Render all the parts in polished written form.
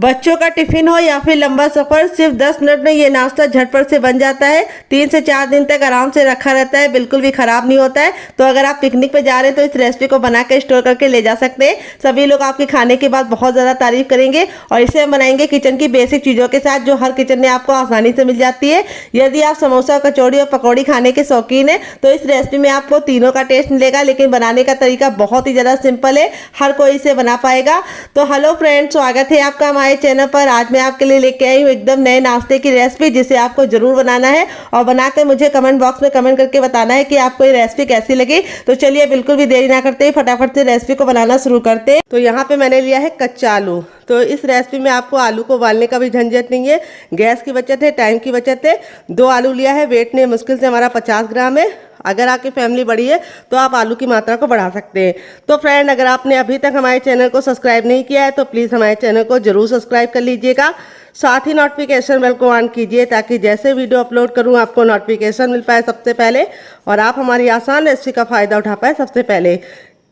बच्चों का टिफिन हो या फिर लंबा सफर, सिर्फ 10 मिनट में ये नाश्ता झटपट से बन जाता है। 3 से 4 दिन तक आराम से रखा रहता है, बिल्कुल भी खराब नहीं होता है। तो अगर आप पिकनिक पे जा रहे हैं तो इस रेसिपी को बना के स्टोर करके ले जा सकते हैं। सभी लोग आपके खाने के बाद बहुत ज़्यादा तारीफ करेंगे। और इसे हम बनाएंगे किचन की बेसिक चीज़ों के साथ, जो हर किचन में आपको आसानी से मिल जाती है। यदि आप समोसा, कचौड़ी और पकौड़ी खाने के शौकीन है तो इस रेसिपी में आपको तीनों का टेस्ट मिलेगा। लेकिन बनाने का तरीका बहुत ही ज़्यादा सिंपल है, हर कोई इसे बना पाएगा। तो हेलो फ्रेंड्स, स्वागत है आपका हमारे चैनल पर। आज मैं आपके लिए लेके आई हूँ एकदम नए नाश्ते की रेसिपी, जिसे आपको जरूर बनाना है और बनाकर मुझे कमेंट बॉक्स में कमेंट करके बताना है कि आपको ये रेसिपी कैसी लगी। तो चलिए बिल्कुल भी देरी ना करते फटाफट से रेसिपी को बनाना शुरू करते हैं। तो यहाँ पे मैंने लिया है कच्चा आलू। तो इस रेसिपी में आपको आलू को उबालने का भी झंझट नहीं है, गैस की बचत है, टाइम की बचत है। 2 आलू लिया है, वेट में मुश्किल से हमारा 50 ग्राम है। अगर आपकी फैमिली बड़ी है तो आप आलू की मात्रा को बढ़ा सकते हैं। तो फ्रेंड, अगर आपने अभी तक हमारे चैनल को सब्सक्राइब नहीं किया है तो प्लीज़ हमारे चैनल को जरूर सब्सक्राइब कर लीजिएगा। साथ ही नोटिफिकेशन बेल को ऑन कीजिए ताकि जैसे वीडियो अपलोड करूं आपको नोटिफिकेशन मिल पाए सबसे पहले और आप हमारी आसान रेसिपी का फ़ायदा उठा पाए सबसे पहले।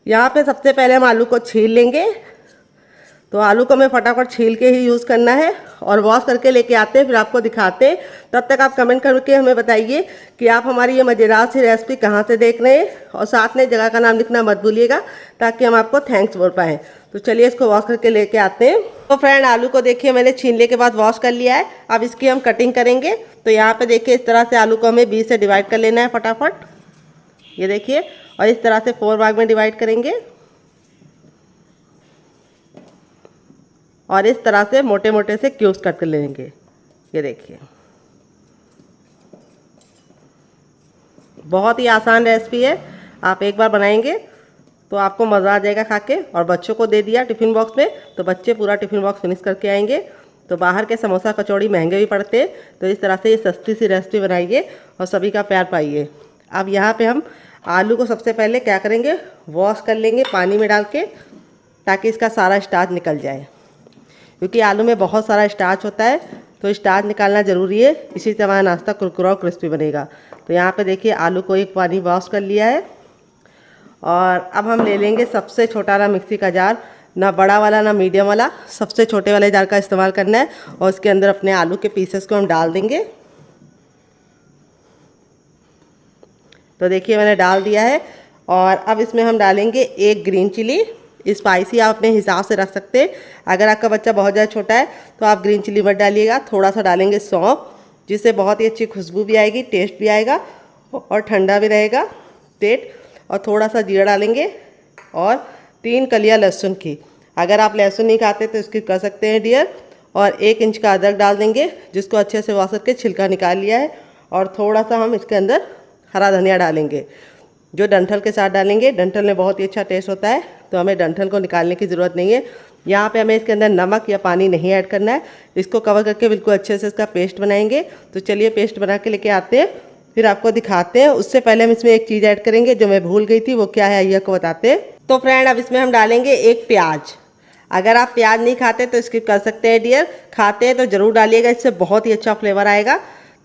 यहाँ पे सबसे पहले हम आलू को छील लेंगे। तो आलू को हमें फटाफट छील के ही यूज़ करना है और वॉश करके लेके आते हैं, फिर आपको दिखाते हैं। तब तक आप कमेंट करके हमें बताइए कि आप हमारी ये मज़ेदार सी रेसिपी कहाँ से देख रहे हैं, और साथ में जगह का नाम लिखना मत भूलिएगा ताकि हम आपको थैंक्स बोल पाएँ। तो चलिए इसको वॉश करके लेके आते हैं। तो फ्रेंड, आलू को देखिए मैंने छीलने के बाद वॉश कर लिया है। अब इसकी हम कटिंग करेंगे। तो यहाँ पर देखिए इस तरह से आलू को हमें 20 से डिवाइड कर लेना है फटाफट। ये देखिए, और इस तरह से 4 भाग में डिवाइड करेंगे और इस तरह से मोटे मोटे से क्यूब्स कट कर लेंगे। ये देखिए, बहुत ही आसान रेसिपी है। आप एक बार बनाएंगे तो आपको मज़ा आ जाएगा खा के। और बच्चों को दे दिया टिफ़िन बॉक्स में तो बच्चे पूरा टिफ़िन बॉक्स फिनिश करके आएंगे। तो बाहर के समोसा कचौड़ी महंगे भी पड़ते हैं, तो इस तरह से ये सस्ती सी रेसिपी बनाइए और सभी का प्यार पाइए। अब यहाँ पे हम आलू को सबसे पहले क्या करेंगे, वॉश कर लेंगे पानी में डाल के, ताकि इसका सारा स्टार्च निकल जाए। क्योंकि आलू में बहुत सारा स्टार्च होता है तो स्टार्च निकालना ज़रूरी है, इसी से हमारा नाश्ता कुरकुरा और क्रिस्पी बनेगा। तो यहाँ पे देखिए आलू को एक पानी वॉश कर लिया है। और अब हम ले लेंगे सबसे छोटा ना मिक्सी का जार, ना बड़ा वाला ना मीडियम वाला, सबसे छोटे वाले जार का इस्तेमाल करना है। और उसके अंदर अपने आलू के पीसेस को हम डाल देंगे। तो देखिए मैंने डाल दिया है। और अब इसमें हम डालेंगे 1 ग्रीन चिली। स्पाइसी आप अपने हिसाब से रख सकते हैं। अगर आपका बच्चा बहुत ज़्यादा छोटा है तो आप ग्रीन चिली मत डालिएगा। थोड़ा सा डालेंगे सौंफ, जिससे बहुत ही अच्छी खुशबू भी आएगी, टेस्ट भी आएगा और ठंडा भी रहेगा पेट। और थोड़ा सा जीरा डालेंगे और 3 कलियां लहसुन की। अगर आप लहसुन नहीं खाते तो स्किप कर सकते हैं डियर। और 1 इंच का अदरक डाल देंगे, जिसको अच्छे से वॉश करके छिलका निकाल लिया है। और थोड़ा सा हम इसके अंदर हरा धनिया डालेंगे, जो डंठल के साथ डालेंगे। डंठल में बहुत ही अच्छा टेस्ट होता है, तो हमें डंठल को निकालने की ज़रूरत नहीं है। यहाँ पे हमें इसके अंदर नमक या पानी नहीं ऐड करना है। इसको कवर करके बिल्कुल अच्छे से इसका पेस्ट बनाएंगे। तो चलिए पेस्ट बना के लेके आते हैं, फिर आपको दिखाते हैं। उससे पहले हम इसमें एक चीज़ ऐड करेंगे जो मैं भूल गई थी, वो क्या है आइए आपको बताते हैं। तो फ्रेंड, अब इसमें हम डालेंगे 1 प्याज। अगर आप प्याज नहीं खाते तो स्किप कर सकते हैं डियर, खाते हैं तो ज़रूर डालिएगा, इससे बहुत ही अच्छा फ्लेवर आएगा।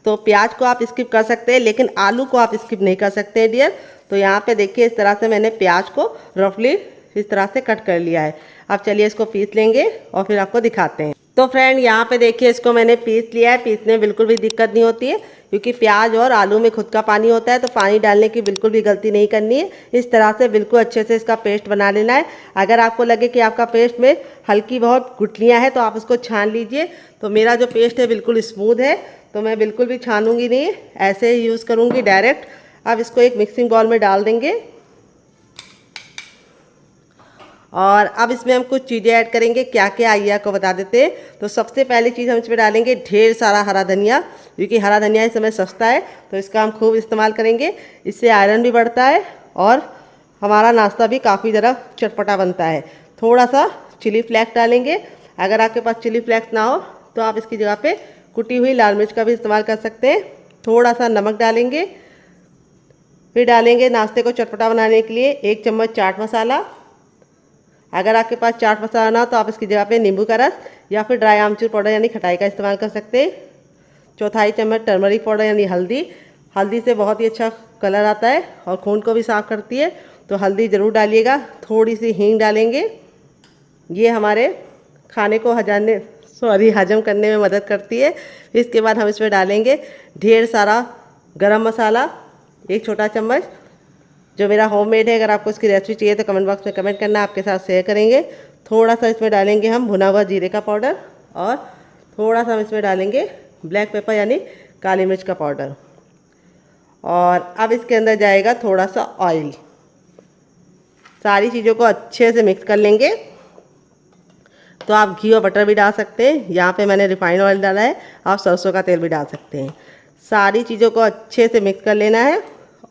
तो प्याज को आप स्किप कर सकते हैं, लेकिन आलू को आप स्किप नहीं कर सकते हैं डियर। तो यहाँ पे देखिए इस तरह से मैंने प्याज को रफली इस तरह से कट कर लिया है। अब चलिए इसको पीस लेंगे और फिर आपको दिखाते हैं। तो फ्रेंड, यहाँ पे देखिए इसको मैंने पीस लिया है। पीसने में बिल्कुल भी दिक्कत नहीं होती है, क्योंकि प्याज और आलू में खुद का पानी होता है, तो पानी डालने की बिल्कुल भी गलती नहीं करनी है। इस तरह से बिल्कुल अच्छे से इसका पेस्ट बना लेना है। अगर आपको लगे कि आपका पेस्ट में हल्की बहुत गुठलियाँ हैं तो आप उसको छान लीजिए। तो मेरा जो पेस्ट है बिल्कुल स्मूथ है, तो मैं बिल्कुल भी छानूंगी नहीं, ऐसे ही यूज़ करूँगी डायरेक्ट। अब इसको एक मिक्सिंग बाउल में डाल देंगे और अब इसमें हम कुछ चीज़ें ऐड करेंगे। क्या क्या आइए आपको बता देते हैं। तो सबसे पहली चीज़ हम इसमें डालेंगे ढेर सारा हरा धनिया, क्योंकि हरा धनिया इस समय सस्ता है, तो इसका हम खूब इस्तेमाल करेंगे। इससे आयरन भी बढ़ता है और हमारा नाश्ता भी काफ़ी ज़रा चटपटा बनता है। थोड़ा सा चिली फ्लेक्स डालेंगे। अगर आपके पास चिली फ्लेक्स ना हो तो आप इसकी जगह पे कुटी हुई लाल मिर्च का भी इस्तेमाल कर सकते हैं। थोड़ा सा नमक डालेंगे। फिर डालेंगे नाश्ते को चटपटा बनाने के लिए 1 चम्मच चाट मसाला। अगर आपके पास चाट मसाला ना हो तो आप इसकी जगह पे नींबू का रस या फिर ड्राई आमचूर पाउडर यानी खटाई का इस्तेमाल कर सकते हैं। 1/4 चम्मच टर्मरिक पाउडर यानी हल्दी। हल्दी से बहुत ही अच्छा कलर आता है और खून को भी साफ़ करती है, तो हल्दी ज़रूर डालिएगा। थोड़ी सी हींग डालेंगे, ये हमारे खाने को हजम करने में मदद करती है। इसके बाद हम इसमें डालेंगे ढेर सारा गरम मसाला, 1 छोटा चम्मच, जो मेरा होममेड है। अगर आपको इसकी रेसिपी चाहिए तो कमेंट बॉक्स में कमेंट करना, आपके साथ शेयर करेंगे। थोड़ा सा इसमें डालेंगे हम भुना हुआ जीरे का पाउडर और थोड़ा सा हम इसमें डालेंगे ब्लैक पेपर यानी काली मिर्च का पाउडर। और अब इसके अंदर जाएगा थोड़ा सा ऑयल। सारी चीज़ों को अच्छे से मिक्स कर लेंगे। तो आप घी और बटर भी डाल सकते हैं, यहाँ पे मैंने रिफाइंड ऑयल डाला है, आप सरसों का तेल भी डाल सकते हैं। सारी चीज़ों को अच्छे से मिक्स कर लेना है।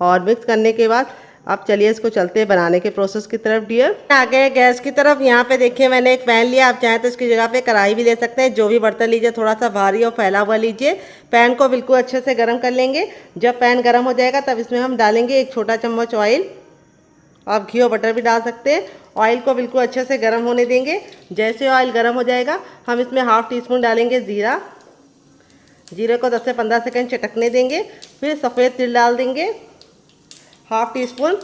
और मिक्स करने के बाद अब चलिए इसको चलते हैं बनाने के प्रोसेस की तरफ डियर। आ गए गैस की तरफ। यहाँ पे देखिए मैंने एक पैन लिया, आप चाहें तो इसकी जगह पे कढ़ाई भी ले सकते हैं। जो भी बर्तन लीजिए थोड़ा सा भारी और फैला हुआ लीजिए। पैन को बिल्कुल अच्छे से गर्म कर लेंगे। जब पैन गर्म हो जाएगा तब इसमें हम डालेंगे 1 छोटा चम्मच ऑयल। आप घी और बटर भी डाल सकते हैं। ऑयल को बिल्कुल अच्छे से गर्म होने देंगे। जैसे ऑयल गर्म हो जाएगा हम इसमें ½ टीस्पून डालेंगे जीरा। जीरे को 10 से 15 सेकंड चटकने देंगे। फिर सफ़ेद तिल डाल देंगे ½ टीस्पून।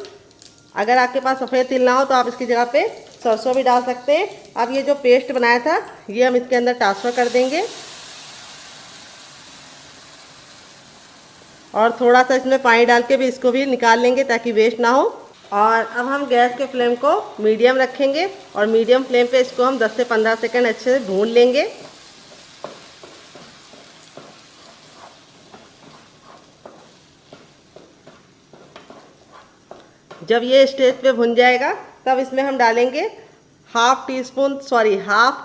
अगर आपके पास सफ़ेद तिल ना हो तो आप इसकी जगह पे सरसों भी डाल सकते हैं। अब ये जो पेस्ट बनाया था ये हम इसके अंदर ट्रांसफ़र कर देंगे और थोड़ा सा इसमें पानी डाल के भी इसको भी निकाल लेंगे ताकि वेस्ट ना हो। और अब हम गैस के फ्लेम को मीडियम रखेंगे और मीडियम फ्लेम पे इसको हम 10 से 15 सेकंड अच्छे से भून लेंगे। जब ये स्टेज पे भुन जाएगा तब इसमें हम डालेंगे हाफ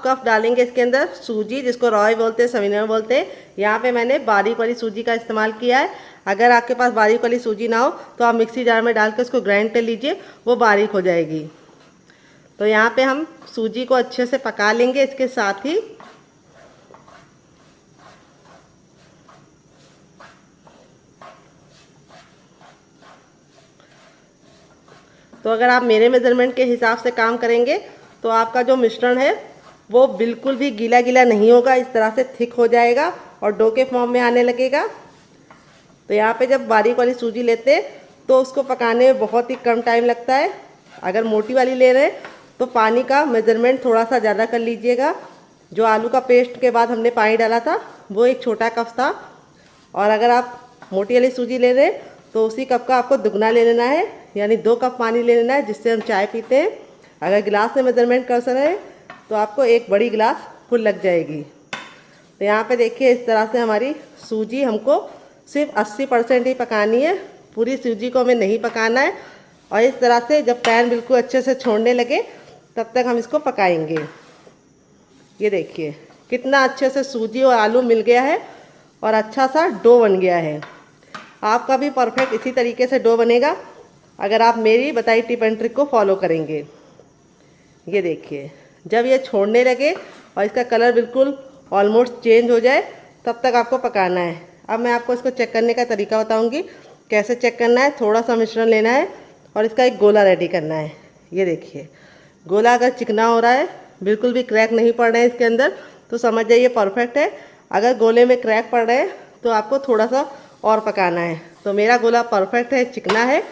कप डालेंगे इसके अंदर सूजी, जिसको रॉय बोलते हैं, सवीना बोलते हैं। यहाँ पे मैंने बारीक वाली सूजी का इस्तेमाल किया है। अगर आपके पास बारीक वाली सूजी ना हो तो आप मिक्सी जार में डाल के उसको ग्राइंड कर लीजिए, वो बारीक हो जाएगी। तो यहाँ पे हम सूजी को अच्छे से पका लेंगे। इसके साथ ही तो अगर आप मेरे मेज़रमेंट के हिसाब से काम करेंगे तो आपका जो मिश्रण है वो बिल्कुल भी गीला गीला नहीं होगा, इस तरह से थिक हो जाएगा और डो के फॉर्म में आने लगेगा। तो यहाँ पे जब बारीक वाली सूजी लेते हैं तो उसको पकाने में बहुत ही कम टाइम लगता है। अगर मोटी वाली ले रहे हैं तो पानी का मेज़रमेंट थोड़ा सा ज़्यादा कर लीजिएगा। जो आलू का पेस्ट के बाद हमने पानी डाला था वो 1 छोटा कप था, और अगर आप मोटी वाली सूजी ले रहे हैं तो उसी कप का आपको दुगना ले लेना है, यानी 2 कप पानी ले लेना है, जिससे हम चाय पीते हैं। अगर गिलास में मेज़रमेंट कर रहे तो आपको 1 बड़ी गिलास फुल लग जाएगी। तो यहाँ पे देखिए इस तरह से हमारी सूजी हमको सिर्फ 80% ही पकानी है, पूरी सूजी को हमें नहीं पकाना है। और इस तरह से जब पैन बिल्कुल अच्छे से छोड़ने लगे तब तक हम इसको पकाएंगे। ये देखिए कितना अच्छे से सूजी और आलू मिल गया है और अच्छा सा डो बन गया है। आपका भी परफेक्ट इसी तरीके से डो बनेगा अगर आप मेरी बताई टिप एंड ट्रिक को फॉलो करेंगे। ये देखिए जब ये छोड़ने लगे और इसका कलर बिल्कुल ऑलमोस्ट चेंज हो जाए तब तक आपको पकाना है। अब मैं आपको इसको चेक करने का तरीका बताऊंगी कैसे चेक करना है। थोड़ा सा मिश्रण लेना है और इसका एक गोला रेडी करना है। ये देखिए गोला अगर चिकना हो रहा है, बिल्कुल भी क्रैक नहीं पड़ रहे हैं इसके अंदर, तो समझ जाइए परफेक्ट है। अगर गोले में क्रैक पड़ रहे हैं तो आपको थोड़ा सा और पकाना है। तो मेरा गोला परफेक्ट है, चिकना है।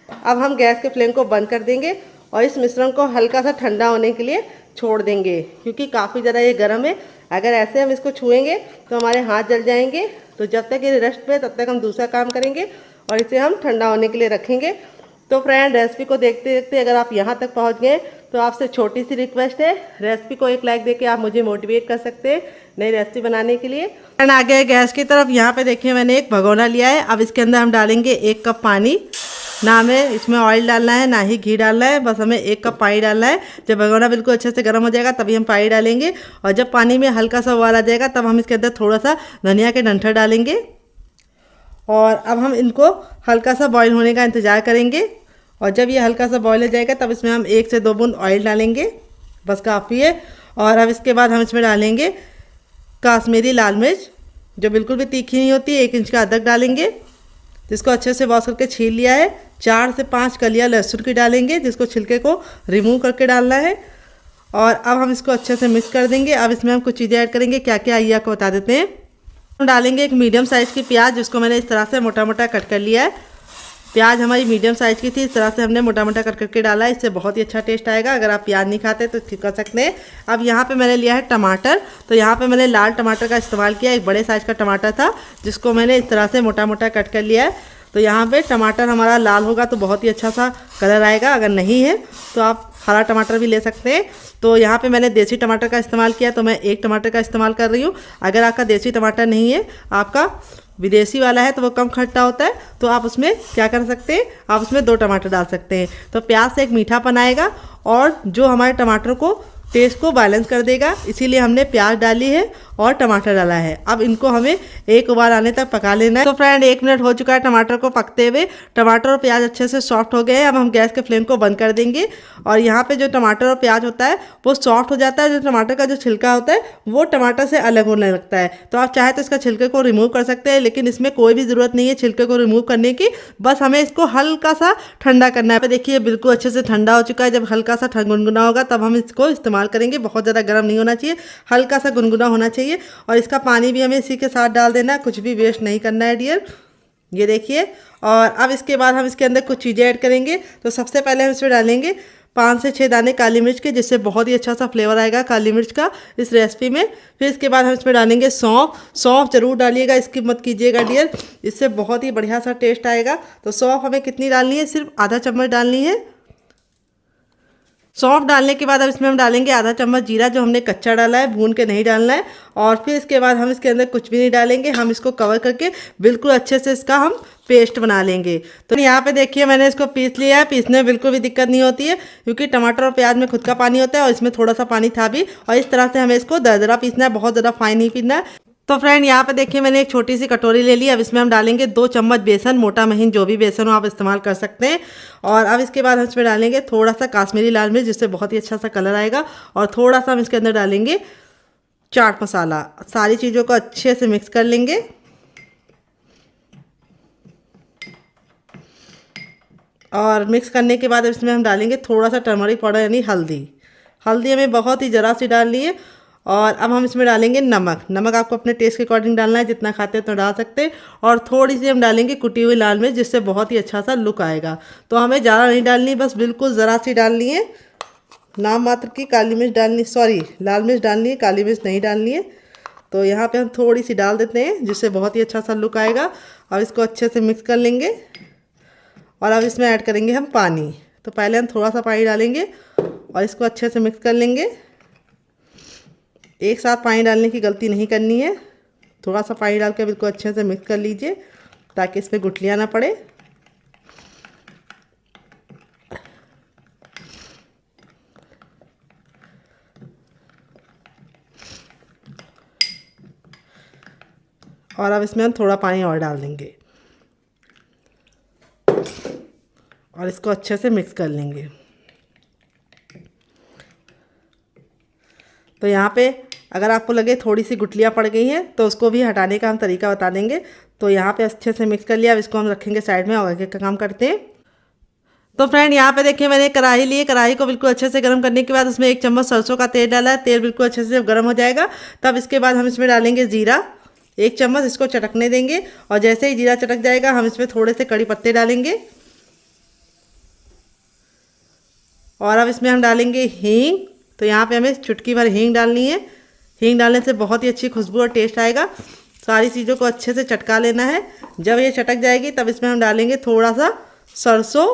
अब हम गैस के फ्लेम को बंद कर देंगे और इस मिश्रण को हल्का सा ठंडा होने के लिए छोड़ देंगे, क्योंकि काफ़ी ज़्यादा ये गर्म है। अगर ऐसे हम इसको छुएंगे तो हमारे हाथ जल जाएंगे। तो जब तक ये रेस्ट पे तब तक हम दूसरा काम करेंगे और इसे हम ठंडा होने के लिए रखेंगे। तो फ्रेंड रेसिपी को देखते देखते अगर आप यहाँ तक पहुँच गए तो आपसे छोटी सी रिक्वेस्ट है, रेसिपी को 1 लाइक देके आप मुझे मोटिवेट कर सकते हैं नई रेसिपी बनाने के लिए। फ्रेंड आ गए गैस की तरफ। यहाँ पे देखिए मैंने एक भगोना लिया है। अब इसके अंदर हम डालेंगे 1 कप पानी। ना हमें इसमें ऑयल डालना है ना ही घी डालना है, बस हमें 1 कप पानी डालना है। जब भगोना बिल्कुल अच्छे से गर्म हो जाएगा तभी हम पानी डालेंगे, और जब पानी में हल्का सा उबाल आ जाएगा तब हम इसके अंदर थोड़ा सा धनिया के डंठल डालेंगे। और अब हम इनको हल्का सा बॉईल होने का इंतज़ार करेंगे, और जब ये हल्का सा बॉईल हो जाएगा तब इसमें हम 1 से 2 बूंद ऑयल डालेंगे, बस काफ़ी है। और अब इसके बाद हम इसमें डालेंगे काश्मीरी लाल मिर्च, जो बिल्कुल भी तीखी नहीं होती। 1 इंच का अदरक डालेंगे जिसको अच्छे से वॉश करके छील लिया है। 4 से 5 कलियां लहसुन की डालेंगे जिसको छिलके को रिमूव करके डालना है। और अब हम इसको अच्छे से मिक्स कर देंगे। अब इसमें हम कुछ चीज़ें ऐड करेंगे, क्या क्या आइए आपको बता देते हैं। हम डालेंगे एक मीडियम साइज़ की प्याज, जिसको मैंने इस तरह से मोटा मोटा कट कर लिया है। प्याज हमारी मीडियम साइज़ की थी, इस तरह से हमने मोटा मोटा कर करके डाला है, इससे बहुत ही अच्छा टेस्ट आएगा। अगर आप प्याज नहीं खाते तो कर सकते हैं। अब यहाँ पे मैंने लिया है टमाटर, तो यहाँ पे मैंने लाल टमाटर का इस्तेमाल किया। एक बड़े साइज़ का टमाटर था जिसको मैंने इस तरह से मोटा मोटा कट कर लिया है। तो यहाँ पे टमाटर हमारा लाल होगा तो बहुत ही अच्छा सा कलर आएगा, अगर नहीं है तो आप हरा टमाटर भी ले सकते हैं। तो यहाँ पे मैंने देसी टमाटर का इस्तेमाल किया, तो मैं एक टमाटर का इस्तेमाल कर रही हूँ। अगर आपका देसी टमाटर नहीं है, आपका विदेशी वाला है, तो वो कम खट्टा होता है, तो आप उसमें क्या कर सकते हैं, आप उसमें 2 टमाटर डाल सकते हैं। तो प्याज से एक मीठापन आएगा और जो हमारे टमाटर को टेस्ट को बैलेंस कर देगा, इसीलिए हमने प्याज डाली है और टमाटर डाला है। अब इनको हमें एक उबाल आने तक पका लेना है। तो फ्रेंड 1 मिनट हो चुका है टमाटर को पकते हुए। टमाटर और प्याज अच्छे से सॉफ्ट हो गए हैं। अब हम गैस के फ्लेम को बंद कर देंगे और यहाँ पे जो टमाटर और प्याज होता है वो सॉफ्ट हो जाता है। जो टमाटर का जो छिलका होता है वो टमाटर से अलग होने लगता है। तो आप चाहे तो इसका छिलके को रिमूव कर सकते हैं, लेकिन इसमें कोई भी ज़रूरत नहीं है छिलके को रिमूव करने की। बस हमें इसको हल्का सा ठंडा करना है। देखिए बिल्कुल अच्छे से ठंडा हो चुका है। जब हल्का सा गुनगुना होगा तब हम इसको इस्तेमाल करेंगे। बहुत ज़्यादा गर्म नहीं होना चाहिए, हल्का सा गुनगुना होना चाहिए। और इसका पानी भी हमें इसी के साथ डाल देना है, कुछ भी वेस्ट नहीं करना है डियर। ये देखिए। और अब इसके बाद हम इसके अंदर कुछ चीज़ें ऐड करेंगे। तो सबसे पहले हम इसमें डालेंगे 5 से 6 दाने काली मिर्च के, जिससे बहुत ही अच्छा सा फ्लेवर आएगा काली मिर्च का इस रेसिपी में। फिर इसके बाद हम इसमें डालेंगे सौंफ। सौंफ जरूर डालिएगा, इसकी मत कीजिएगा डियर, इससे बहुत ही बढ़िया सा टेस्ट आएगा। तो सौंफ हमें कितनी डालनी है, सिर्फ आधा चम्मच डालनी है। सौंफ डालने के बाद अब इसमें हम डालेंगे आधा चम्मच जीरा, जो हमने कच्चा डाला है, भून के नहीं डालना है। और फिर इसके बाद हम इसके अंदर कुछ भी नहीं डालेंगे, हम इसको कवर करके बिल्कुल अच्छे से इसका हम पेस्ट बना लेंगे। तो यहाँ पे देखिए मैंने इसको पीस लिया है। पीसने में बिल्कुल भी दिक्कत नहीं होती है, क्योंकि टमाटर और प्याज में खुद का पानी होता है और इसमें थोड़ा सा पानी था भी। और इस तरह से हमें इसको दरदरा पीसना है, बहुत ज़्यादा फाइन नहीं पीसना है। तो फ्रेंड यहाँ पे देखिए मैंने एक छोटी सी कटोरी ले ली। अब इसमें हम डालेंगे 2 चम्मच बेसन, मोटा महीन जो भी बेसन हो आप इस्तेमाल कर सकते हैं। और अब इसके बाद हम इसमें डालेंगे थोड़ा सा काश्मीरी लाल मिर्च, जिससे बहुत ही अच्छा सा कलर आएगा। और थोड़ा सा हम इसके अंदर डालेंगे चाट मसाला। सारी चीज़ों को अच्छे से मिक्स कर लेंगे। और मिक्स करने के बाद इसमें हम डालेंगे थोड़ा सा टर्मरिक पाउडर यानी हल्दी। हल्दी हमें बहुत ही ज़रा सी डालनी है। और अब हम इसमें डालेंगे नमक। नमक आपको अपने टेस्ट के अकॉर्डिंग डालना है, जितना खाते हैं तो डाल सकते हैं। और थोड़ी सी हम डालेंगे कुटी हुई लाल मिर्च, जिससे बहुत ही अच्छा सा लुक आएगा। तो हमें ज़्यादा नहीं डालनी, बस बिल्कुल ज़रा सी डालनी है। नाम मात्र की काली मिर्च डालनी, सॉरी लाल मिर्च डालनी है, काली मिर्च नहीं डालनी है। तो यहाँ पे हम थोड़ी सी डाल देते हैं, जिससे बहुत ही अच्छा सा लुक आएगा। अब इसको अच्छे से मिक्स कर लेंगे। और अब इसमें ऐड करेंगे हम पानी। तो पहले हम थोड़ा सा पानी डालेंगे और इसको अच्छे से मिक्स कर लेंगे। एक साथ पानी डालने की गलती नहीं करनी है, थोड़ा सा पानी डाल के बिल्कुल अच्छे से मिक्स कर लीजिए, ताकि इसमें गुठलियाँ ना पड़े। और अब इसमें हम थोड़ा पानी और डाल देंगे और इसको अच्छे से मिक्स कर लेंगे। तो यहाँ पे अगर आपको लगे थोड़ी सी गुठलियाँ पड़ गई हैं तो उसको भी हटाने का हम तरीका बता देंगे। तो यहाँ पे अच्छे से मिक्स कर लिया। अब इसको हम रखेंगे साइड में और आगे का काम करते हैं। तो फ्रेंड यहाँ पे देखिए मैंने कढ़ाई ली है। कढ़ाई को बिल्कुल अच्छे से गर्म करने के बाद उसमें 1 चम्मच सरसों का तेल डाला है। तेल बिल्कुल अच्छे से गर्म हो जाएगा तब इसके बाद हम इसमें डालेंगे जीरा 1 चम्मच, इसको चटकने देंगे। और जैसे ही जीरा चटक जाएगा हम इसमें थोड़े से कड़ी पत्ते डालेंगे। और अब इसमें हम डालेंगे हींग। तो यहाँ पे हमें चुटकी भर हींग डालनी है। हींग डालने से बहुत ही अच्छी खुशबू और टेस्ट आएगा। सारी चीज़ों को अच्छे से चटका लेना है। जब ये चटक जाएगी तब इसमें हम डालेंगे थोड़ा सा सरसों,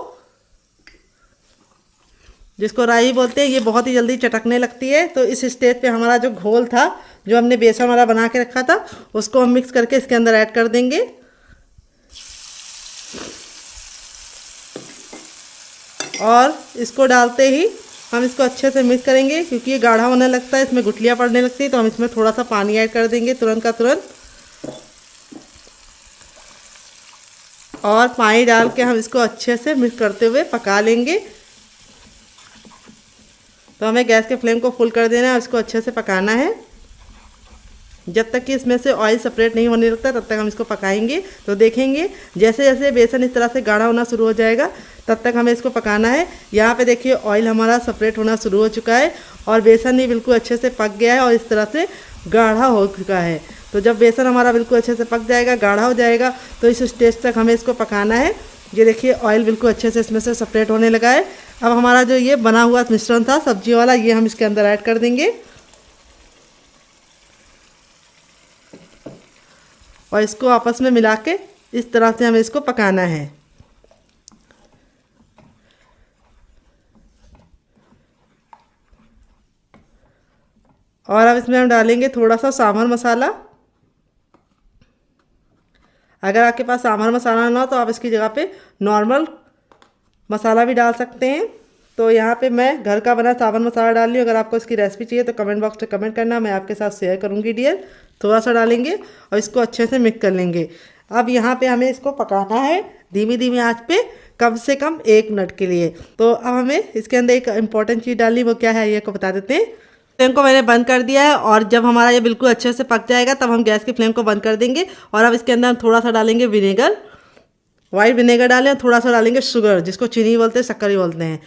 जिसको राई बोलते हैं। ये बहुत ही जल्दी चटकने लगती है। तो इस स्टेज पे हमारा जो घोल था, जो हमने बेसन वाला बना के रखा था, उसको हम मिक्स करके इसके अंदर ऐड कर देंगे। और इसको डालते ही हम इसको अच्छे से मिक्स करेंगे, क्योंकि ये गाढ़ा होने लगता है, इसमें गुठलियाँ पड़ने लगती है। तो हम इसमें थोड़ा सा पानी ऐड कर देंगे तुरंत का तुरंत। और पानी डाल के हम इसको अच्छे से मिक्स करते हुए पका लेंगे। तो हमें गैस के फ्लेम को फुल कर देना है और इसको अच्छे से पकाना है। जब तक कि इसमें से ऑयल सेपरेट नहीं होने लगता तब तक हम इसको पकाएंगे। तो देखेंगे जैसे जैसे बेसन इस तरह से गाढ़ा होना शुरू हो जाएगा तब तक हमें इसको पकाना है। यहाँ पे देखिए ऑयल हमारा सेपरेट होना शुरू हो चुका है और बेसन भी बिल्कुल अच्छे से पक गया है और इस तरह से गाढ़ा हो चुका है। तो जब बेसन हमारा बिल्कुल अच्छे से पक जाएगा, गाढ़ा हो जाएगा, तो इस स्टेज तक हमें इसको पकाना है। ये देखिए ऑयल बिल्कुल अच्छे से इसमें से सेपरेट होने लगा है। अब हमारा जो ये बना हुआ मिश्रण था सब्जी वाला, ये हम इसके अंदर ऐड कर देंगे और इसको आपस में मिला के इस तरह से हमें इसको पकाना है। और अब इसमें हम डालेंगे थोड़ा सा सांभर मसाला। अगर आपके पास सांभर मसाला ना हो तो आप इसकी जगह पे नॉर्मल मसाला भी डाल सकते हैं। तो यहाँ पे मैं घर का बना सांभर मसाला डाल रही हूँ। अगर आपको इसकी रेसिपी चाहिए तो कमेंट बॉक्स में कमेंट करना, मैं आपके साथ शेयर करूँगी डियर। थोड़ा सा डालेंगे और इसको अच्छे से मिक्स कर लेंगे। अब यहाँ पे हमें इसको पकाना है धीमी धीमी आंच पे कम से कम 1 मिनट के लिए। तो अब हमें इसके अंदर एक इम्पॉर्टेंट चीज़ डालनी, वो क्या है ये को बता देते हैं। फ्लेम को मैंने बंद कर दिया है और जब हमारा ये बिल्कुल अच्छे से पक जाएगा तब हम गैस की फ्लेम को बंद कर देंगे। और अब इसके अंदर हम थोड़ा सा डालेंगे विनेगर, वाइट विनेगर डालें और थोड़ा सा डालेंगे शुगर, जिसको चीनी बोलते हैं, शक्कर ही बोलते हैं।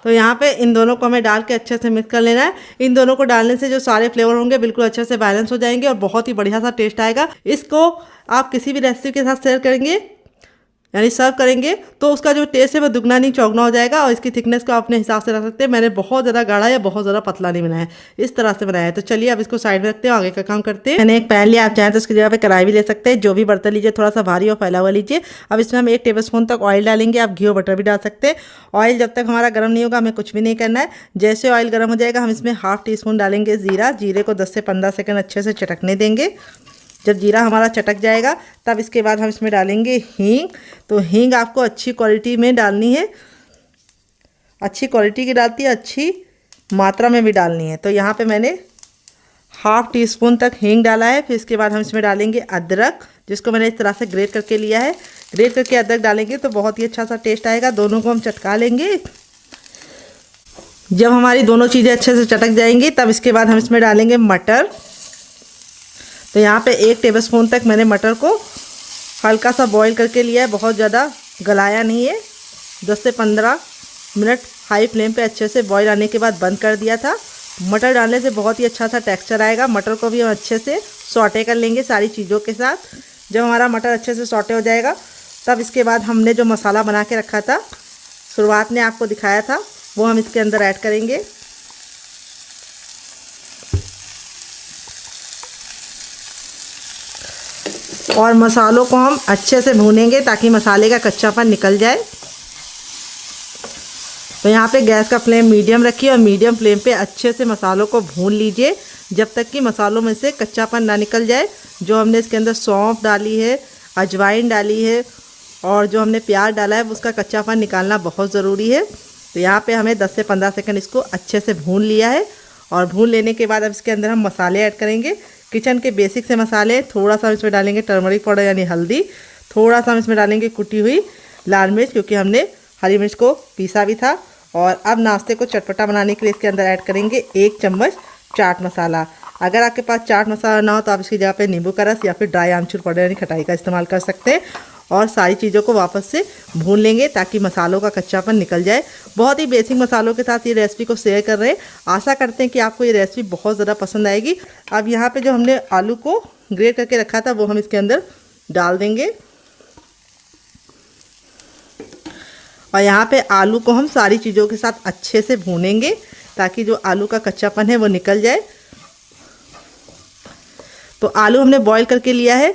तो यहाँ पे इन दोनों को हमें डाल के अच्छे से मिक्स कर लेना है। इन दोनों को डालने से जो सारे फ्लेवर होंगे बिल्कुल अच्छे से बैलेंस हो जाएंगे और बहुत ही बढ़िया सा टेस्ट आएगा। इसको आप किसी भी रेसिपी के साथ शेयर करेंगे यानी सर्व करेंगे तो उसका जो टेस्ट है वो दुगना नहीं चौगुना हो जाएगा। और इसकी थिकनेस को अपने हिसाब से रख सकते हैं। मैंने बहुत ज़्यादा गाढ़ा या बहुत ज़्यादा पतला नहीं बनाया है, इस तरह से बनाया है। तो चलिए अब इसको साइड में रखते हैं, आगे का काम करते हैं। मैंने एक पैन लिया, आप चाहें तो उसकी जगह पे कढ़ाई भी ले सकते हैं। जो भी बर्तन लीजिए थोड़ा सा भारी और फैला हुआ लीजिए। अब इसमें हम 1 टेबलस्पून तक ऑयल डालेंगे। आप घी और बटर भी डाल सकते हैं। ऑयल जब तक हमारा गर्म नहीं होगा हमें कुछ भी नहीं करना है। जैसे ऑयल गर्म हो जाएगा हम इसमें ½ टीस्पून डालेंगे जीरा। जीरे को 10 से 15 सेकंड अच्छे से चटकने देंगे। जब जीरा हमारा चटक जाएगा तब इसके बाद हम इसमें डालेंगे हींग। तो हींग आपको अच्छी क्वालिटी में डालनी है, अच्छी क्वालिटी की डालती है, अच्छी मात्रा में भी डालनी है। तो यहाँ पे मैंने ½ टीस्पून तक हींग डाला है। फिर इसके बाद हम इसमें डालेंगे अदरक, जिसको मैंने इस तरह से ग्रेट करके लिया है। ग्रेट करके अदरक डालेंगे तो बहुत ही अच्छा सा टेस्ट आएगा। दोनों को हम चटका लेंगे। जब हमारी दोनों चीज़ें अच्छे से चटक जाएंगी तब इसके बाद हम इसमें डालेंगे मटर। तो यहाँ पे 1 टेबलस्पून तक मैंने मटर को हल्का सा बॉईल करके लिया है, बहुत ज़्यादा गलाया नहीं है। 10 से 15 मिनट हाई फ्लेम पे अच्छे से बॉईल आने के बाद बंद कर दिया था। मटर डालने से बहुत ही अच्छा सा टेक्सचर आएगा। मटर को भी हम अच्छे से सॉटे कर लेंगे सारी चीज़ों के साथ। जब हमारा मटर अच्छे से सॉटे हो जाएगा तब इसके बाद हमने जो मसाला बना के रखा था, शुरुआत में आपको दिखाया था, वो हम इसके अंदर ऐड करेंगे। और मसालों को हम अच्छे से भूनेंगे ताकि मसाले का कच्चापन निकल जाए। तो यहाँ पे गैस का फ्लेम मीडियम रखिए और मीडियम फ्लेम पे अच्छे से मसालों को भून लीजिए जब तक कि मसालों में से कच्चापन ना निकल जाए। जो हमने इसके अंदर सौंफ डाली है, अजवाइन डाली है और जो हमने प्याज डाला है उसका कच्चापन निकालना बहुत ज़रूरी है। तो यहाँ पे हमें 10 से 15 सेकंड इसको अच्छे से भून लिया है। और भून लेने के बाद अब इसके अंदर हम मसाले ऐड करेंगे, किचन के बेसिक से मसाले। थोड़ा सा इसमें डालेंगे टर्मरिक पाउडर यानी हल्दी। थोड़ा सा हम इसमें डालेंगे कुटी हुई लाल मिर्च, क्योंकि हमने हरी मिर्च को पीसा भी था। और अब नाश्ते को चटपटा बनाने के लिए इसके अंदर ऐड करेंगे 1 चम्मच चाट मसाला। अगर आपके पास चाट मसाला ना हो तो आप इसकी जगह पे नींबू का रस या फिर ड्राई आमचूर पाउडर यानी खटाई का इस्तेमाल कर सकते हैं। और सारी चीज़ों को वापस से भून लेंगे ताकि मसालों का कच्चापन निकल जाए। बहुत ही बेसिक मसालों के साथ ये रेसिपी को शेयर कर रहे हैं। आशा करते हैं कि आपको ये रेसिपी बहुत ज़्यादा पसंद आएगी। अब यहाँ पे जो हमने आलू को ग्रेट करके रखा था वो हम इसके अंदर डाल देंगे। और यहाँ पे आलू को हम सारी चीज़ों के साथ अच्छे से भूनेंगे ताकि जो आलू का कच्चापन है वो निकल जाए। तो आलू हमने बॉईल करके लिया है।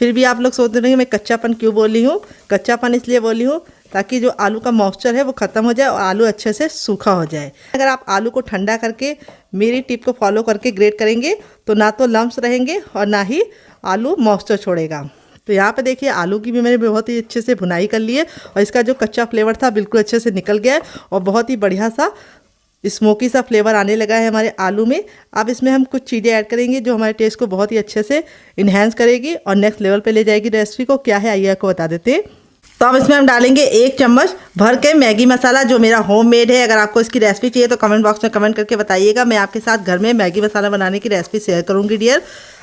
फिर भी आप लोग सोच रहे हैं मैं कच्चापन क्यों बोली हूँ। कच्चापन इसलिए बोली हूँ ताकि जो आलू का मॉइस्चर है वो ख़त्म हो जाए और आलू अच्छे से सूखा हो जाए। अगर आप आलू को ठंडा करके मेरी टिप को फॉलो करके ग्रेट करेंगे तो ना तो लम्स रहेंगे और ना ही आलू मॉइस्चर छोड़ेगा। तो यहाँ पे देखिए आलू की भी मैंने बहुत ही अच्छे से भुनाई कर ली है और इसका जो कच्चा फ्लेवर था बिल्कुल अच्छे से निकल गया है और बहुत ही बढ़िया सा स्मोकी सा फ्लेवर आने लगा है हमारे आलू में। अब इसमें हम कुछ चीज़ें ऐड करेंगे जो हमारे टेस्ट को बहुत ही अच्छे से इन्हेंस करेगी और नेक्स्ट लेवल पे ले जाएगी रेसिपी को। क्या है आइए आपको बता देते हैं। तो अब इसमें हम डालेंगे 1 चम्मच भर के मैगी मसाला जो मेरा होममेड है। अगर आपको इसकी रेसिपी चाहिए तो कमेंट बॉक्स में कमेंट करके बताइएगा। मैं आपके साथ घर में मैगी मसाला बनाने की रेसिपी शेयर करूँगी डियर।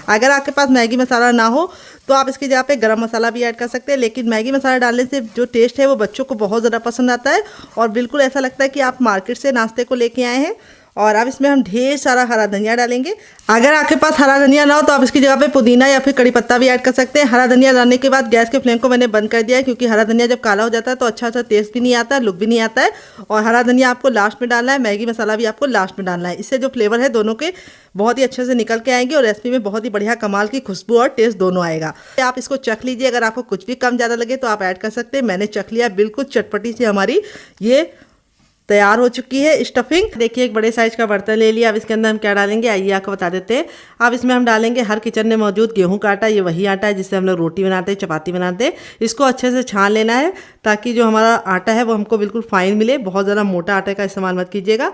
अगर आपके पास मैगी मसाला ना हो तो आप इसकी जगह पे गरम मसाला भी ऐड कर सकते हैं। लेकिन मैगी मसाला डालने से जो टेस्ट है वो बच्चों को बहुत ज़्यादा पसंद आता है और बिल्कुल ऐसा लगता है कि आप मार्केट से नाश्ते को लेके आए हैं और अब इसमें हम ढेर सारा हरा धनिया डालेंगे। अगर आपके पास हरा धनिया ना हो तो आप इसकी जगह पे पुदीना या फिर कड़ी पत्ता भी ऐड कर सकते हैं। हरा धनिया डालने के बाद गैस के फ्लेम को मैंने बंद कर दिया है, क्योंकि हरा धनिया जब काला हो जाता है तो अच्छा सा टेस्ट भी नहीं आता है, लुक भी नहीं आता है। और हरा धनिया आपको लास्ट में डालना है, मैगी मसाला भी आपको लास्ट में डालना है। इससे जो फ्लेवर है दोनों के बहुत ही अच्छे से निकल के आएंगे और रेसिपी में बहुत ही बढ़िया कमाल की खुशबू और टेस्ट दोनों आएगा। आप इसको चख लीजिए, अगर आपको कुछ भी कम ज़्यादा लगे तो आप ऐड कर सकते हैं। मैंने चख लिया, बिल्कुल चटपटी सी हमारी ये तैयार हो चुकी है स्टफिंग। देखिए एक बड़े साइज का बर्तन ले लिया। अब इसके अंदर हम क्या डालेंगे आइए आपको बता देते हैं। अब इसमें हम डालेंगे हर किचन में मौजूद गेहूं का आटा। ये वही आटा है जिससे हम लोग रोटी बनाते हैं, चपाती बनाते हैं। इसको अच्छे से छान लेना है ताकि जो हमारा आटा है वो हमको बिल्कुल फाइन मिले। बहुत ज़्यादा मोटा आटे का इस्तेमाल मत कीजिएगा,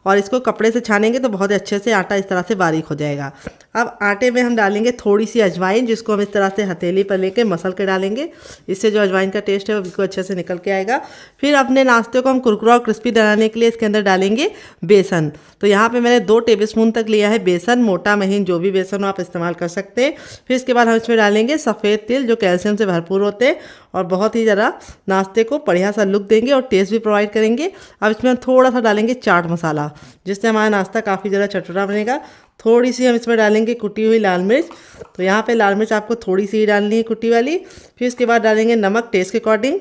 और इसको कपड़े से छानेंगे तो बहुत अच्छे से आटा इस तरह से बारीक हो जाएगा। अब आटे में हम डालेंगे थोड़ी सी अजवाइन, जिसको हम इस तरह से हथेली पर लेके मसल के डालेंगे। इससे जो अजवाइन का टेस्ट है वो बिल्कुल अच्छे से निकल के आएगा। फिर अपने नाश्ते को हम कुरकुरा और क्रिस्पी बनाने के लिए इसके अंदर डालेंगे बेसन। तो यहाँ पे मैंने 2 टेबलस्पून तक लिया है बेसन, मोटा महीन जो भी बेसन हो आप इस्तेमाल कर सकते हैं। फिर इसके बाद हम इसमें डालेंगे सफ़ेद तिल, जो कैल्शियम से भरपूर होते हैं और बहुत ही ज़रा नाश्ते को बढ़िया सा लुक देंगे और टेस्ट भी प्रोवाइड करेंगे। अब इसमें हम थोड़ा सा डालेंगे चाट मसाला, जिससे हमारा नाश्ता काफ़ी ज़्यादा चटपटा बनेगा। थोड़ी सी हम इसमें डालेंगे कुटी हुई लाल मिर्च। तो यहाँ पे लाल मिर्च आपको थोड़ी सी ही डालनी है, कुटी वाली। फिर इसके बाद डालेंगे नमक टेस्ट के अकॉर्डिंग।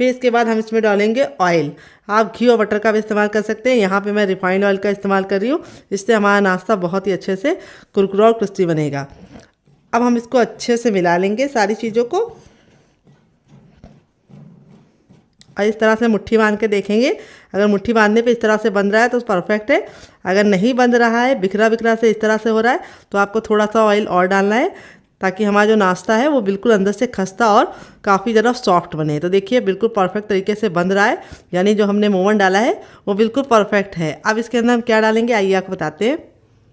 फिर इसके बाद हम इसमें डालेंगे ऑयल। आप घी और बटर का भी इस्तेमाल कर सकते हैं। यहाँ पे मैं रिफाइंड ऑयल का इस्तेमाल कर रही हूँ, इससे हमारा नाश्ता बहुत ही अच्छे से कुरकुरा और क्रिस्पी बनेगा। अब हम इसको अच्छे से मिला लेंगे सारी चीज़ों को, और इस तरह से मुट्ठी बांध के देखेंगे। अगर मुट्ठी बांधने पे इस तरह से बंध रहा है तो परफेक्ट है। अगर नहीं बंध रहा है, बिखरा बिखरा से इस तरह से हो रहा है, तो आपको थोड़ा सा ऑयल और डालना है ताकि हमारा जो नाश्ता है वो बिल्कुल अंदर से खस्ता और काफ़ी ज़्यादा सॉफ्ट बने। तो देखिए बिल्कुल परफेक्ट तरीके से बंध रहा है, यानी जो हमने मोमन डाला है वो बिल्कुल परफेक्ट है। अब इसके अंदर हम क्या डालेंगे आइए आपको बताते हैं।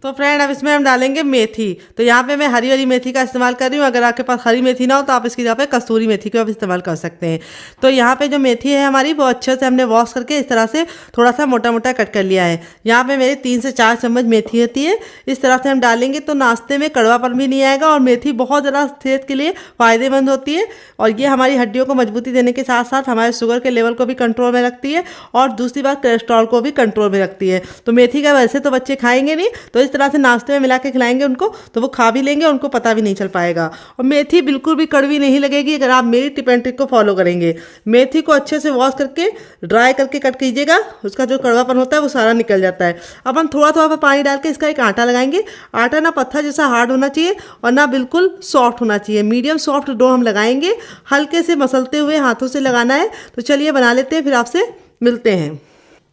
तो फ्रेंड अब इसमें हम डालेंगे मेथी। तो यहाँ पे मैं हरी वाली मेथी का इस्तेमाल कर रही हूँ। अगर आपके पास हरी मेथी ना हो तो आप इसकी जगह पे कसूरी मेथी का भी इस्तेमाल कर सकते हैं। तो यहाँ पे जो मेथी है हमारी वो अच्छे से हमने वॉश करके इस तरह से थोड़ा सा मोटा मोटा कट कर लिया है। यहाँ पे मेरी 3 से 4 चम्मच मेथी होती है। इस तरह से हम डालेंगे तो नाश्ते में कड़वापन भी नहीं आएगा, और मेथी बहुत ज़्यादा सेहत के लिए फ़ायदेमंद होती है। और ये हमारी हड्डियों को मजबूती देने के साथ साथ हमारे शुगर के लेवल को भी कंट्रोल में रखती है, और दूसरी बात कोलेस्ट्रॉल को भी कंट्रोल में रखती है। तो मेथी का वैसे तो बच्चे खाएंगे नहीं, तो इस तरह से नाश्ते में मिला के खिलाएंगे उनको तो वो खा भी लेंगे, उनको पता भी नहीं चल पाएगा। और मेथी बिल्कुल भी कड़वी नहीं लगेगी अगर आप मेरी टिप एंड ट्रिक को फॉलो करेंगे। मेथी को अच्छे से वॉश करके ड्राई करके कट कीजिएगा, उसका जो कड़वापन होता है वो सारा निकल जाता है। अब हम थोड़ा थोड़ा पानी डाल के इसका एक आटा लगाएंगे। आटा ना पत्थर जैसा हार्ड होना चाहिए और ना बिल्कुल सॉफ्ट होना चाहिए, मीडियम सॉफ्ट डो हम लगाएंगे। हल्के से मसलते हुए हाथों से लगाना है। तो चलिए बना लेते हैं, फिर आपसे मिलते हैं।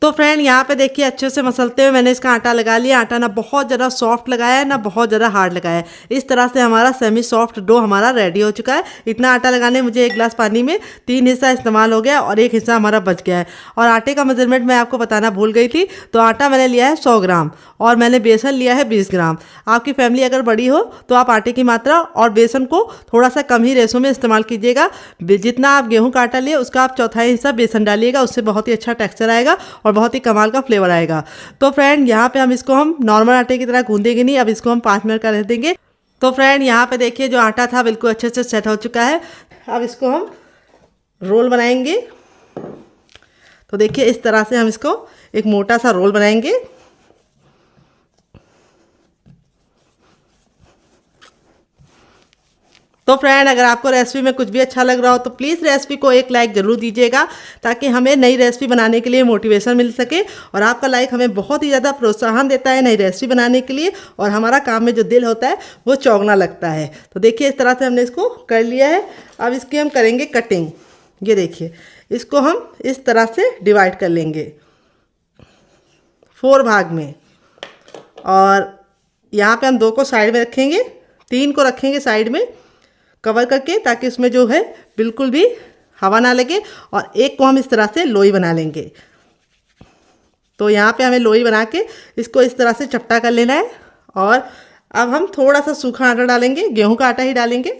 तो फ्रेंड यहाँ पे देखिए अच्छे से मसलते हुए मैंने इसका आटा लगा लिया। आटा ना बहुत ज़्यादा सॉफ्ट लगाया है ना बहुत ज़्यादा हार्ड लगाया है। इस तरह से हमारा सेमी सॉफ्ट डो हमारा रेडी हो चुका है। इतना आटा लगाने मुझे 1 गिलास पानी में 3 हिस्सा इस्तेमाल हो गया और 1 हिस्सा हमारा बच गया है। और आटे का मेजरमेंट मैं आपको बताना भूल गई थी। तो आटा मैंने लिया है 100 ग्राम और मैंने बेसन लिया है 20 ग्राम। आपकी फैमिली अगर बड़ी हो तो आप आटे की मात्रा और बेसन को थोड़ा सा कम ही रेशो में इस्तेमाल कीजिएगा। जितना आप गेहूँ का आटा लिए उसका आप 1/4 हिस्सा बेसन डालिएगा, उससे बहुत ही अच्छा टेक्सचर आएगा और बहुत ही कमाल का फ्लेवर आएगा। तो फ्रेंड यहाँ पे हम इसको हम नॉर्मल आटे की तरह गूंदेंगे नहीं, अब इसको हम 5 मिनट का रह देंगे। तो फ्रेंड यहाँ पे देखिए जो आटा था बिल्कुल अच्छे से सेट हो चुका है। अब इसको हम रोल बनाएंगे। तो देखिए इस तरह से हम इसको एक मोटा सा रोल बनाएंगे। तो फ्रेंड अगर आपको रेसिपी में कुछ भी अच्छा लग रहा हो तो प्लीज़ रेसिपी को एक लाइक ज़रूर दीजिएगा, ताकि हमें नई रेसिपी बनाने के लिए मोटिवेशन मिल सके। और आपका लाइक हमें बहुत ही ज़्यादा प्रोत्साहन देता है नई रेसिपी बनाने के लिए, और हमारा काम में जो दिल होता है वो चौंकना लगता है। तो देखिए इस तरह से हमने इसको कर लिया है। अब इसकी हम करेंगे कटिंग। ये देखिए इसको हम इस तरह से डिवाइड कर लेंगे 4 भाग में, और यहाँ पे हम 2 को साइड में रखेंगे, 3 को रखेंगे साइड में कवर करके, ताकि उसमें जो है बिल्कुल भी हवा ना लगे। और एक को हम इस तरह से लोई बना लेंगे। तो यहाँ पे हमें लोई बना के इसको इस तरह से चपटा कर लेना है। और अब हम थोड़ा सा सूखा आटा डालेंगे, गेहूं का आटा ही डालेंगे,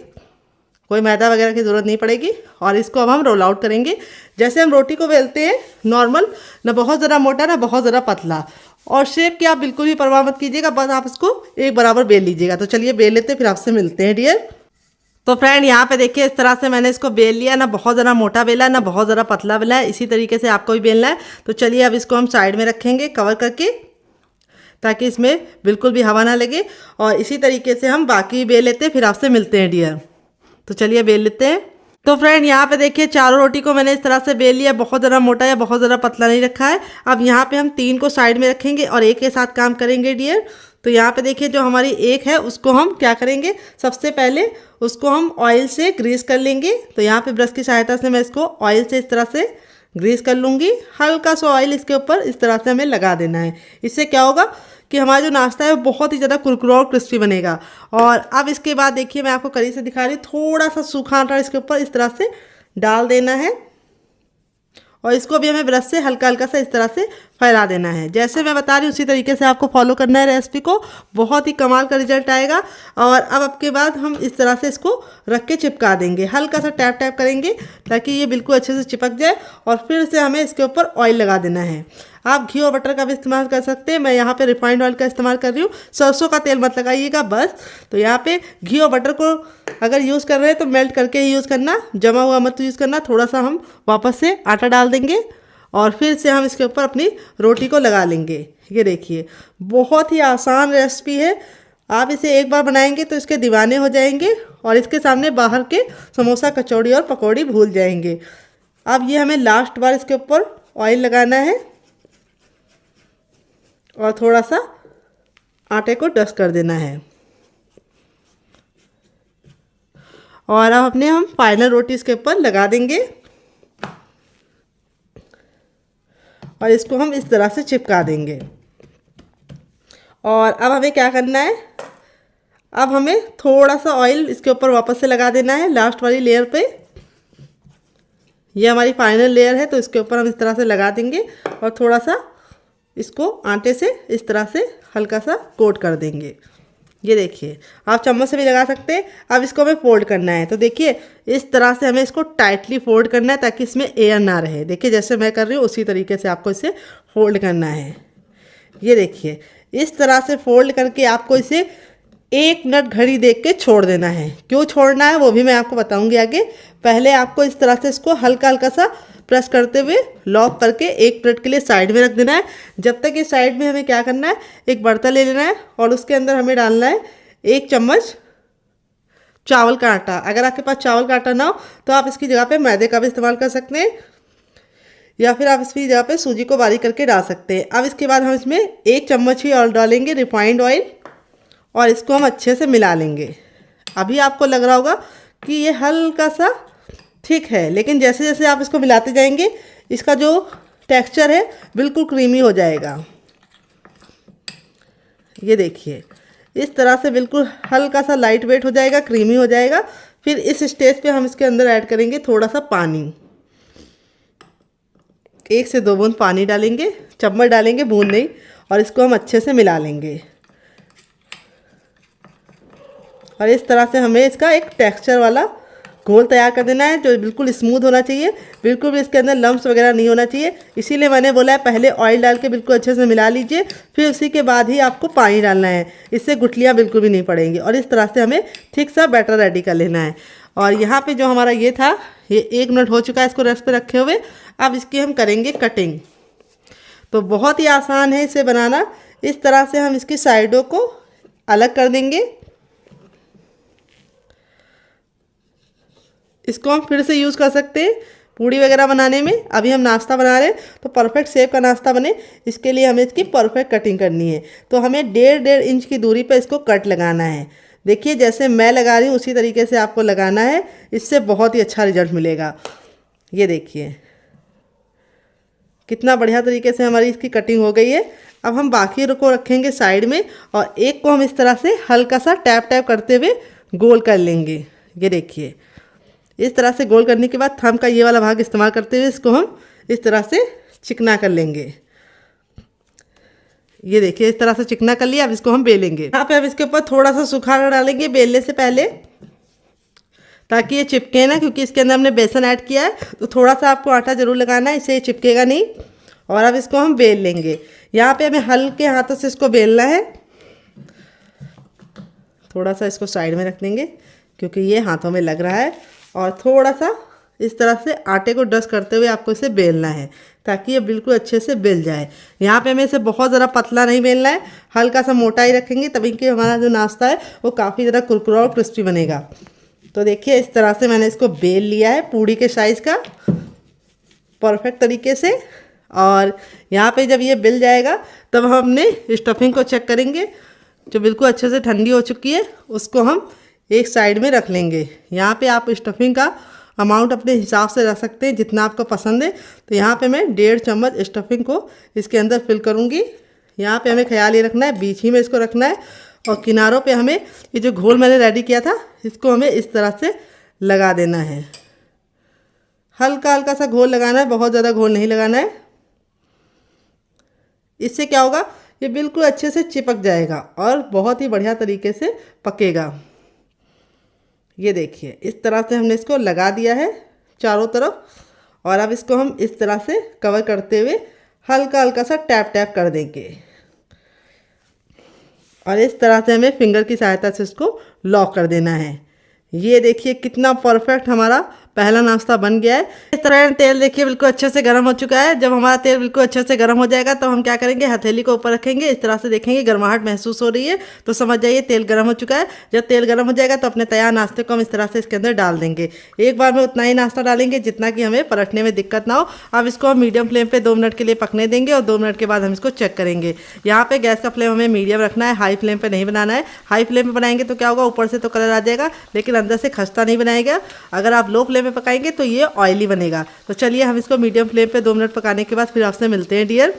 कोई मैदा वगैरह की ज़रूरत नहीं पड़ेगी। और इसको अब हम रोल आउट करेंगे जैसे हम रोटी को बेलते हैं नॉर्मल, ना बहुत ज़्यादा मोटा ना बहुत ज़्यादा पतला। और शेप की आप बिल्कुल भी परवाह मत कीजिएगा, बस आप इसको एक बराबर बेल लीजिएगा। तो चलिए बेल लेते हैं, फिर आपसे मिलते हैं डियर। तो फ्रेंड यहाँ पे देखिए इस तरह से मैंने इसको बेल लिया, ना बहुत ज़्यादा मोटा बेला ना बहुत ज़्यादा पतला बेला है, इसी तरीके से आपको भी बेलना है। तो चलिए अब इसको हम साइड में रखेंगे कवर करके, ताकि इसमें बिल्कुल भी हवा ना लगे। और इसी तरीके से हम बाकी बेल लेते हैं, फिर आपसे मिलते हैं डियर। तो चलिए बेल लेते हैं। तो फ्रेंड यहाँ पे देखिए चारों रोटी को मैंने इस तरह से बेल लिया, बहुत ज़्यादा मोटा या बहुत ज़्यादा पतला नहीं रखा है। अब यहाँ पे हम 3 को साइड में रखेंगे और एक के साथ काम करेंगे डियर। तो यहाँ पे देखिए जो हमारी एक है उसको हम क्या करेंगे, सबसे पहले उसको हम ऑयल से ग्रीस कर लेंगे। तो यहाँ पे ब्रश की सहायता से मैं इसको ऑयल से इस तरह से ग्रीस कर लूँगी। हल्का सा ऑयल इसके ऊपर इस तरह से हमें लगा देना है। इससे क्या होगा कि हमारा जो नाश्ता है वो बहुत ही ज़्यादा कुरकुरा और क्रिस्पी बनेगा। और अब इसके बाद देखिए मैं आपको करीब से दिखा रही हूँ, थोड़ा सा सूखा आटा इसके ऊपर इस तरह से डाल देना है और इसको भी हमें ब्रश से हल्का हल्का सा इस तरह से फैला देना है। जैसे मैं बता रही हूँ उसी तरीके से आपको फॉलो करना है रेसिपी को, बहुत ही कमाल का रिजल्ट आएगा। और अब के बाद हम इस तरह से इसको रख के चिपका देंगे, हल्का सा टैप टैप करेंगे ताकि ये बिल्कुल अच्छे से चिपक जाए। और फिर से हमें इसके ऊपर ऑयल लगा देना है। आप घी और बटर का भी इस्तेमाल कर सकते हैं, मैं यहाँ पे रिफाइंड ऑयल का इस्तेमाल कर रही हूँ, सरसों का तेल मत लगाइएगा बस। तो यहाँ पे घी और बटर को अगर यूज़ कर रहे हैं तो मेल्ट करके ही यूज़ करना, जमा हुआ मत यूज़ करना। थोड़ा सा हम वापस से आटा डाल देंगे और फिर से हम इसके ऊपर अपनी रोटी को लगा लेंगे। ये देखिए बहुत ही आसान रेसिपी है, आप इसे एक बार बनाएंगे तो इसके दीवाने हो जाएंगे और इसके सामने बाहर के समोसा कचौड़ी और पकौड़ी भूल जाएंगे। अब ये हमें लास्ट बार इसके ऊपर ऑयल लगाना है और थोड़ा सा आटे को डस्ट कर देना है। और अब अपने हम फाइनल रोटी इसके ऊपर लगा देंगे और इसको हम इस तरह से चिपका देंगे। और अब हमें क्या करना है, अब हमें थोड़ा सा ऑयल इसके ऊपर वापस से लगा देना है लास्ट वाली लेयर पे। ये हमारी फाइनल लेयर है तो इसके ऊपर हम इस तरह से लगा देंगे और थोड़ा सा इसको आटे से इस तरह से हल्का सा कोट कर देंगे। ये देखिए आप चम्मच से भी लगा सकते हैं। अब इसको हमें फोल्ड करना है, तो देखिए इस तरह से हमें इसको टाइटली फोल्ड करना है ताकि इसमें एयर ना रहे। देखिए जैसे मैं कर रही हूँ उसी तरीके से आपको इसे फोल्ड करना है। ये देखिए इस तरह से फोल्ड करके आपको इसे 1 मिनट घड़ी देख के छोड़ देना है। क्यों छोड़ना है वो भी मैं आपको बताऊंगी आगे। पहले आपको इस तरह से इसको हल्का हल्का सा प्रेस करते हुए लॉक करके 1 मिनट के लिए साइड में रख देना है। जब तक इस साइड में हमें क्या करना है, एक बर्तन ले लेना है और उसके अंदर हमें डालना है 1 चम्मच चावल का आटा। अगर आपके पास चावल का आटा ना हो तो आप इसकी जगह पे मैदे का भी इस्तेमाल कर सकते हैं या फिर आप इसकी जगह पे सूजी को बारीक करके डाल सकते हैं। अब इसके बाद हम इसमें 1 चम्मच ही और डालेंगे रिफाइंड ऑयल और इसको हम अच्छे से मिला लेंगे। अभी आपको लग रहा होगा कि ये हल्का सा ठीक है, लेकिन जैसे जैसे आप इसको मिलाते जाएंगे इसका जो टेक्सचर है बिल्कुल क्रीमी हो जाएगा। ये देखिए इस तरह से बिल्कुल हल्का सा लाइट वेट हो जाएगा, क्रीमी हो जाएगा। फिर इस स्टेज पे हम इसके अंदर ऐड करेंगे थोड़ा सा पानी, 1 से 2 बूंद पानी डालेंगे, चम्मच डालेंगे, बूंद नहीं। और इसको हम अच्छे से मिला लेंगे और इस तरह से हमें इसका एक टेक्सचर वाला घोल तैयार कर देना है जो बिल्कुल स्मूथ होना चाहिए, बिल्कुल भी इसके अंदर लम्प्स वगैरह नहीं होना चाहिए। इसीलिए मैंने बोला है पहले ऑयल डाल के बिल्कुल अच्छे से मिला लीजिए, फिर उसी के बाद ही आपको पानी डालना है, इससे गुठलियाँ बिल्कुल भी नहीं पड़ेंगी। और इस तरह से हमें ठीक सा बैटर रेडी कर लेना है। और यहाँ पे जो हमारा ये था ये 1 मिनट हो चुका है इसको रेस्ट पे रखे हुए। अब इसकी हम करेंगे कटिंग। तो बहुत ही आसान है इसे बनाना। इस तरह से हम इसकी साइडों को अलग कर देंगे। इसको हम फिर से यूज़ कर सकते हैं पूड़ी वगैरह बनाने में। अभी हम नाश्ता बना रहे हैं तो परफेक्ट शेप का नाश्ता बने इसके लिए हमें इसकी परफेक्ट कटिंग करनी है। तो हमें 1.5 इंच की दूरी पर इसको कट लगाना है। देखिए जैसे मैं लगा रही हूँ उसी तरीके से आपको लगाना है, इससे बहुत ही अच्छा रिजल्ट मिलेगा। ये देखिए कितना बढ़िया तरीके से हमारी इसकी कटिंग हो गई है। अब हम बाकी को रखेंगे साइड में और एक को हम इस तरह से हल्का सा टैप टैप करते हुए गोल कर लेंगे। ये देखिए इस तरह से गोल करने के बाद थंब का ये वाला भाग इस्तेमाल करते हुए इसको हम इस तरह से चिकना कर लेंगे। ये देखिए इस तरह से चिकना कर लिया। अब इसको हम बेलेंगे। यहाँ पे अब इसके ऊपर थोड़ा सा सूखा आटा डालेंगे बेलने से पहले ताकि ये चिपके ना, क्योंकि इसके अंदर हमने बेसन ऐड किया है तो थोड़ा सा आपको आटा ज़रूर लगाना है, इससे ये चिपकेगा नहीं। और अब इसको हम बेल लेंगे। यहाँ पे हमें हल्के हाथों से इसको बेलना है। थोड़ा सा इसको साइड में रख देंगे क्योंकि ये हाथों में लग रहा है। और थोड़ा सा इस तरह से आटे को डस्ट करते हुए आपको इसे बेलना है ताकि ये बिल्कुल अच्छे से बेल जाए। यहाँ पे हमें इसे बहुत ज़्यादा पतला नहीं बेलना है, हल्का सा मोटा ही रखेंगे, तभी कि हमारा जो नाश्ता है वो काफ़ी ज़्यादा कुरकुरा और क्रिस्पी बनेगा। तो देखिए इस तरह से मैंने इसको बेल लिया है पूड़ी के साइज़ का परफेक्ट तरीके से। और यहाँ पे जब ये बिल जाएगा तब हम अपने स्टफिंग को चेक करेंगे, जो बिल्कुल अच्छे से ठंडी हो चुकी है उसको हम एक साइड में रख लेंगे। यहाँ पे आप स्टफिंग का अमाउंट अपने हिसाब से रख सकते हैं जितना आपको पसंद है। तो यहाँ पे मैं 1.5 चम्मच स्टफिंग को इसके अंदर फिल करूँगी। यहाँ पे हमें ख्याल ये रखना है बीच ही में इसको रखना है, और किनारों पे हमें ये जो घोल मैंने रेडी किया था इसको हमें इस तरह से लगा देना है। हल्का हल्का सा घोल लगाना है, बहुत ज़्यादा घोल नहीं लगाना है। इससे क्या होगा, ये बिल्कुल अच्छे से चिपक जाएगा और बहुत ही बढ़िया तरीके से पकेगा। ये देखिए इस तरह से हमने इसको लगा दिया है चारों तरफ, और अब इसको हम इस तरह से कवर करते हुए हल्का हल्का सा टैप टैप कर देंगे, और इस तरह से हमें फिंगर की सहायता से इसको लॉक कर देना है। ये देखिए कितना परफेक्ट हमारा पहला नाश्ता बन गया है। इस तरह तेल देखिए बिल्कुल अच्छे से गर्म हो चुका है। जब हमारा तेल बिल्कुल अच्छे से गर्म हो जाएगा तो हम क्या करेंगे, हथेली को ऊपर रखेंगे, इस तरह से देखेंगे गर्माहट महसूस हो रही है तो समझ जाइए तेल गर्म हो चुका है। जब तेल गर्म हो जाएगा तो अपने तैयार नाश्ते को हम इस तरह से इसके अंदर डाल देंगे। एक बार में उतना ही नाश्ता डालेंगे जितना कि हमें पलटने में दिक्कत ना हो। अब इसको हम मीडियम फ्लेम पर 2 मिनट के लिए पकने देंगे, और 2 मिनट के बाद हम इसको चेक करेंगे। यहाँ पर गैस का फ्लेम हमें मीडियम रखना है, हाई फ्लेम पर नहीं बनाना है। हाई फ्लेम पर बनाएंगे तो क्या होगा, ऊपर से तो कलर आ जाएगा लेकिन अंदर से खस्ता नहीं बनाएगा। अगर आप लो फ्लेम में पकाएंगे तो ये ऑयली बनेगा। तो चलिए हम इसको मीडियम फ्लेम पे 2 मिनट पकाने के बाद फिर आपसे मिलते हैं डियर।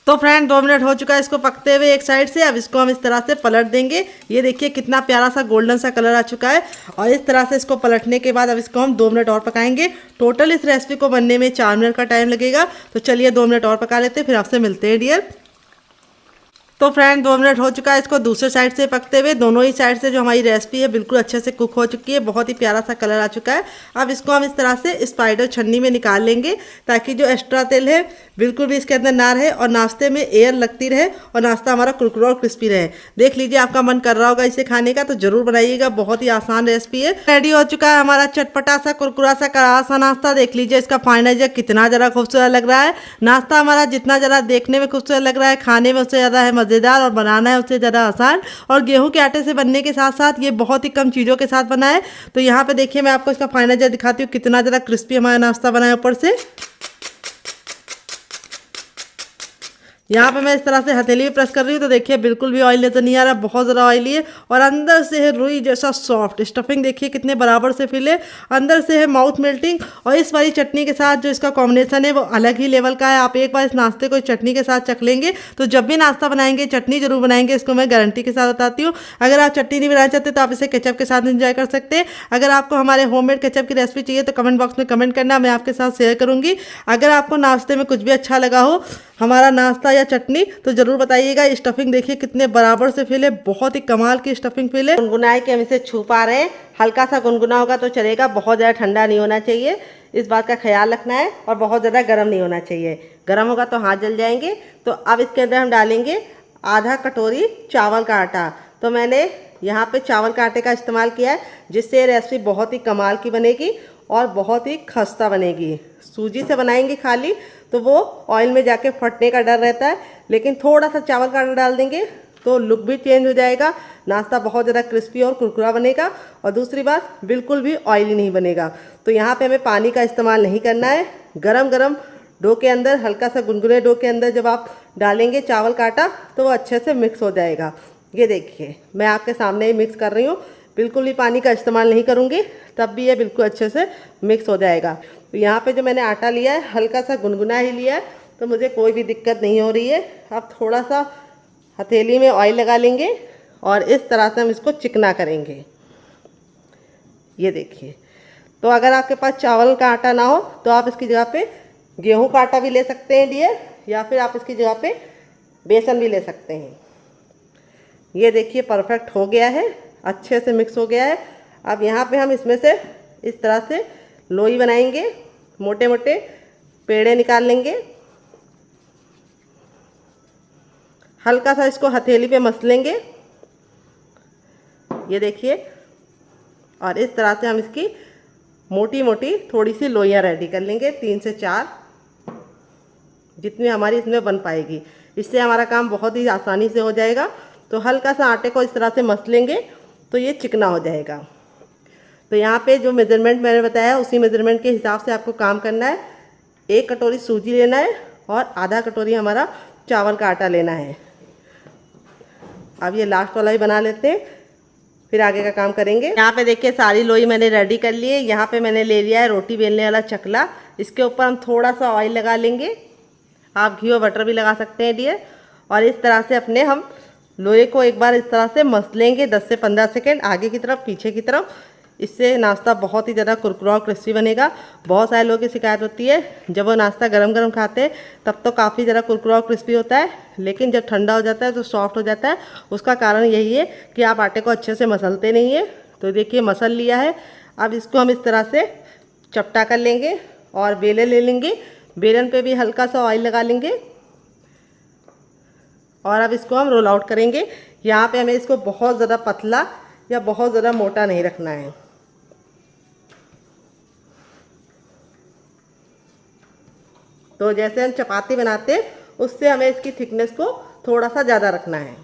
तो फ्रेंड 2 मिनट हो चुका है इसको पकते हुए एक साइड से। अब इसको हम इस तरह से पलट देंगे। ये देखिए कितना प्यारा सा गोल्डन सा कलर आ चुका है, और इस तरह से इसको पलटने के बाद अब इसको हम 2 मिनट और पकाएंगे। टोटल इस रेसिपी को बनने में 4 मिनट का टाइम लगेगा। तो चलिए 2 मिनट और पका लेते हैं, फिर आपसे मिलते हैं डियर। तो फ्रेंड 2 मिनट हो चुका है इसको दूसरे साइड से पकते हुए। दोनों ही साइड से जो हमारी रेसिपी है बिल्कुल अच्छे से कुक हो चुकी है, बहुत ही प्यारा सा कलर आ चुका है। अब इसको हम इस तरह से स्पाइडर छन्नी में निकाल लेंगे ताकि जो एक्स्ट्रा तेल है बिल्कुल भी इसके अंदर ना रहे, और नाश्ते में एयर लगती रहे और नाश्ता हमारा कुरकुरा और क्रिस्पी रहे। देख लीजिए आपका मन कर रहा होगा इसे खाने का तो जरूर बनाइएगा, बहुत ही आसान रेसिपी है। रेडी हो चुका है हमारा चटपटा सा कुरकुरा सा करारा सा नाश्ता। देख लीजिए इसका फाइनल कितना ज़रा खूबसूरत लग रहा है। नाश्ता हमारा जितना ज़रा देखने में खूबसूरत लग रहा है, खाने में उससे ज़्यादा है मज़ेदार, और बनाना है उससे ज़्यादा आसान। और गेहूं के आटे से बनने के साथ साथ ये बहुत ही कम चीज़ों के साथ बना है। तो यहाँ पे देखिए मैं आपको इसका फाइनल दिखाती हूँ कितना ज़्यादा क्रिस्पी हमारा नाश्ता बना है ऊपर से। यहाँ पे मैं इस तरह से हथेली भी प्रेस कर रही हूँ तो देखिए बिल्कुल भी ऑयल नजर नहीं आ रहा, बहुत ज़्यादा ऑयली है, और अंदर से है रुई जैसा सॉफ्ट। स्टफिंग देखिए कितने बराबर से फिल है, अंदर से है माउथ मेल्टिंग। और इस वाली चटनी के साथ जो इसका कॉम्बिनेशन है वो अलग ही लेवल का है। आप एक बार इस नाश्ते को चटनी के साथ चख लेंगे तो जब भी नाश्ता बनाएंगे चटनी जरूर बनाएंगे, इसको मैं गारंटी के साथ बताती हूँ। अगर आप चटनी नहीं बनाना चाहते तो आप इसे केचप के साथ एंजॉय कर सकते हैं। अगर आपको हमारे होममेड केचप की रेसिपी चाहिए तो कमेंट बॉक्स में कमेंट करना, मैं आपके साथ शेयर करूँगी। अगर आपको नाश्ते में कुछ भी अच्छा लगा हो हमारा नाश्ता या चटनी तो ज़रूर बताइएगा। स्टफिंग देखिए कितने बराबर से फिल है, बहुत ही कमाल की स्टफिंग फिल है। गुनगुनाए के हम इसे छू पा रहे हैं, हल्का सा गुनगुना होगा तो चलेगा, बहुत ज़्यादा ठंडा नहीं होना चाहिए, इस बात का ख्याल रखना है। और बहुत ज़्यादा गर्म नहीं होना चाहिए, गर्म होगा तो हाथ जल जाएंगे। तो अब इसके अंदर हम डालेंगे आधा कटोरी चावल का आटा। तो मैंने यहाँ पे चावल के आटे का इस्तेमाल किया है जिससे रेसिपी बहुत ही कमाल की बनेगी और बहुत ही खस्ता बनेगी। सूजी से बनाएंगे खाली तो वो ऑयल में जाके फटने का डर रहता है, लेकिन थोड़ा सा चावल का आटा डाल देंगे तो लुक भी चेंज हो जाएगा, नाश्ता बहुत ज़्यादा क्रिस्पी और कुरकुरा बनेगा, और दूसरी बात बिल्कुल भी ऑयली नहीं बनेगा। तो यहाँ पे हमें पानी का इस्तेमाल नहीं करना है। गरम गरम डो के अंदर, हल्का सा गुनगुने डो के अंदर जब आप डालेंगे चावल का आटा तो वो अच्छे से मिक्स हो जाएगा। ये देखिए मैं आपके सामने ही मिक्स कर रही हूँ, बिल्कुल भी पानी का इस्तेमाल नहीं करूँगी, तब भी ये बिल्कुल अच्छे से मिक्स हो जाएगा। तो यहाँ पे जो मैंने आटा लिया है हल्का सा गुनगुना ही लिया है, तो मुझे कोई भी दिक्कत नहीं हो रही है। अब थोड़ा सा हथेली में ऑयल लगा लेंगे और इस तरह से हम इसको चिकना करेंगे। ये देखिए, तो अगर आपके पास चावल का आटा ना हो तो आप इसकी जगह पे गेहूं का आटा भी ले सकते हैं डियर, या फिर आप इसकी जगह पे बेसन भी ले सकते हैं। ये देखिए परफेक्ट हो गया है, अच्छे से मिक्स हो गया है। अब यहाँ पे हम इसमें से इस तरह से लोई बनाएंगे, मोटे मोटे पेड़े निकाल लेंगे, हल्का सा इसको हथेली पे मस लेंगे। ये देखिए। और इस तरह से हम इसकी मोटी मोटी थोड़ी सी लोइयाँ रेडी कर लेंगे, 3 से 4 जितनी हमारी इसमें बन पाएगी। इससे हमारा काम बहुत ही आसानी से हो जाएगा। तो हल्का सा आटे को इस तरह से मस लेंगे तो ये चिकना हो जाएगा। तो यहाँ पे जो मेज़रमेंट मैंने बताया उसी मेज़रमेंट के हिसाब से आपको काम करना है। 1 कटोरी सूजी लेना है और आधा कटोरी हमारा चावल का आटा लेना है। अब ये लास्ट वाला ही बना लेते हैं, फिर आगे का काम करेंगे। यहाँ पे देखिए सारी लोई मैंने रेडी कर ली है। यहाँ पे मैंने ले लिया है रोटी बेलने वाला चकला। इसके ऊपर हम थोड़ा सा ऑयल लगा लेंगे, आप घी और बटर भी लगा सकते हैं डियर। और इस तरह से अपने हम लोहे को एक बार इस तरह से मस लेंगे 10 से 15 सेकेंड, आगे की तरफ पीछे की तरफ। इससे नाश्ता बहुत ही ज़्यादा कुरकुरा और क्रिस्पी बनेगा। बहुत सारे लोगों की शिकायत होती है जब वो नाश्ता गरम गरम खाते हैं तब तो काफ़ी ज़्यादा कुरकुरा और क्रिस्पी होता है, लेकिन जब ठंडा हो जाता है तो सॉफ्ट हो जाता है। उसका कारण यही है कि आप आटे को अच्छे से मसलते नहीं है। तो देखिए मसल लिया है। अब इसको हम इस तरह से चपटा कर लेंगे और बेलन ले लेंगे। बेलन पे भी हल्का सा ऑयल लगा लेंगे और अब इसको हम रोल आउट करेंगे। यहाँ पे हमें इसको बहुत ज़्यादा पतला या बहुत ज़्यादा मोटा नहीं रखना है। तो जैसे हम चपाती बनाते हैं उससे हमें इसकी थिकनेस को थोड़ा सा ज़्यादा रखना है।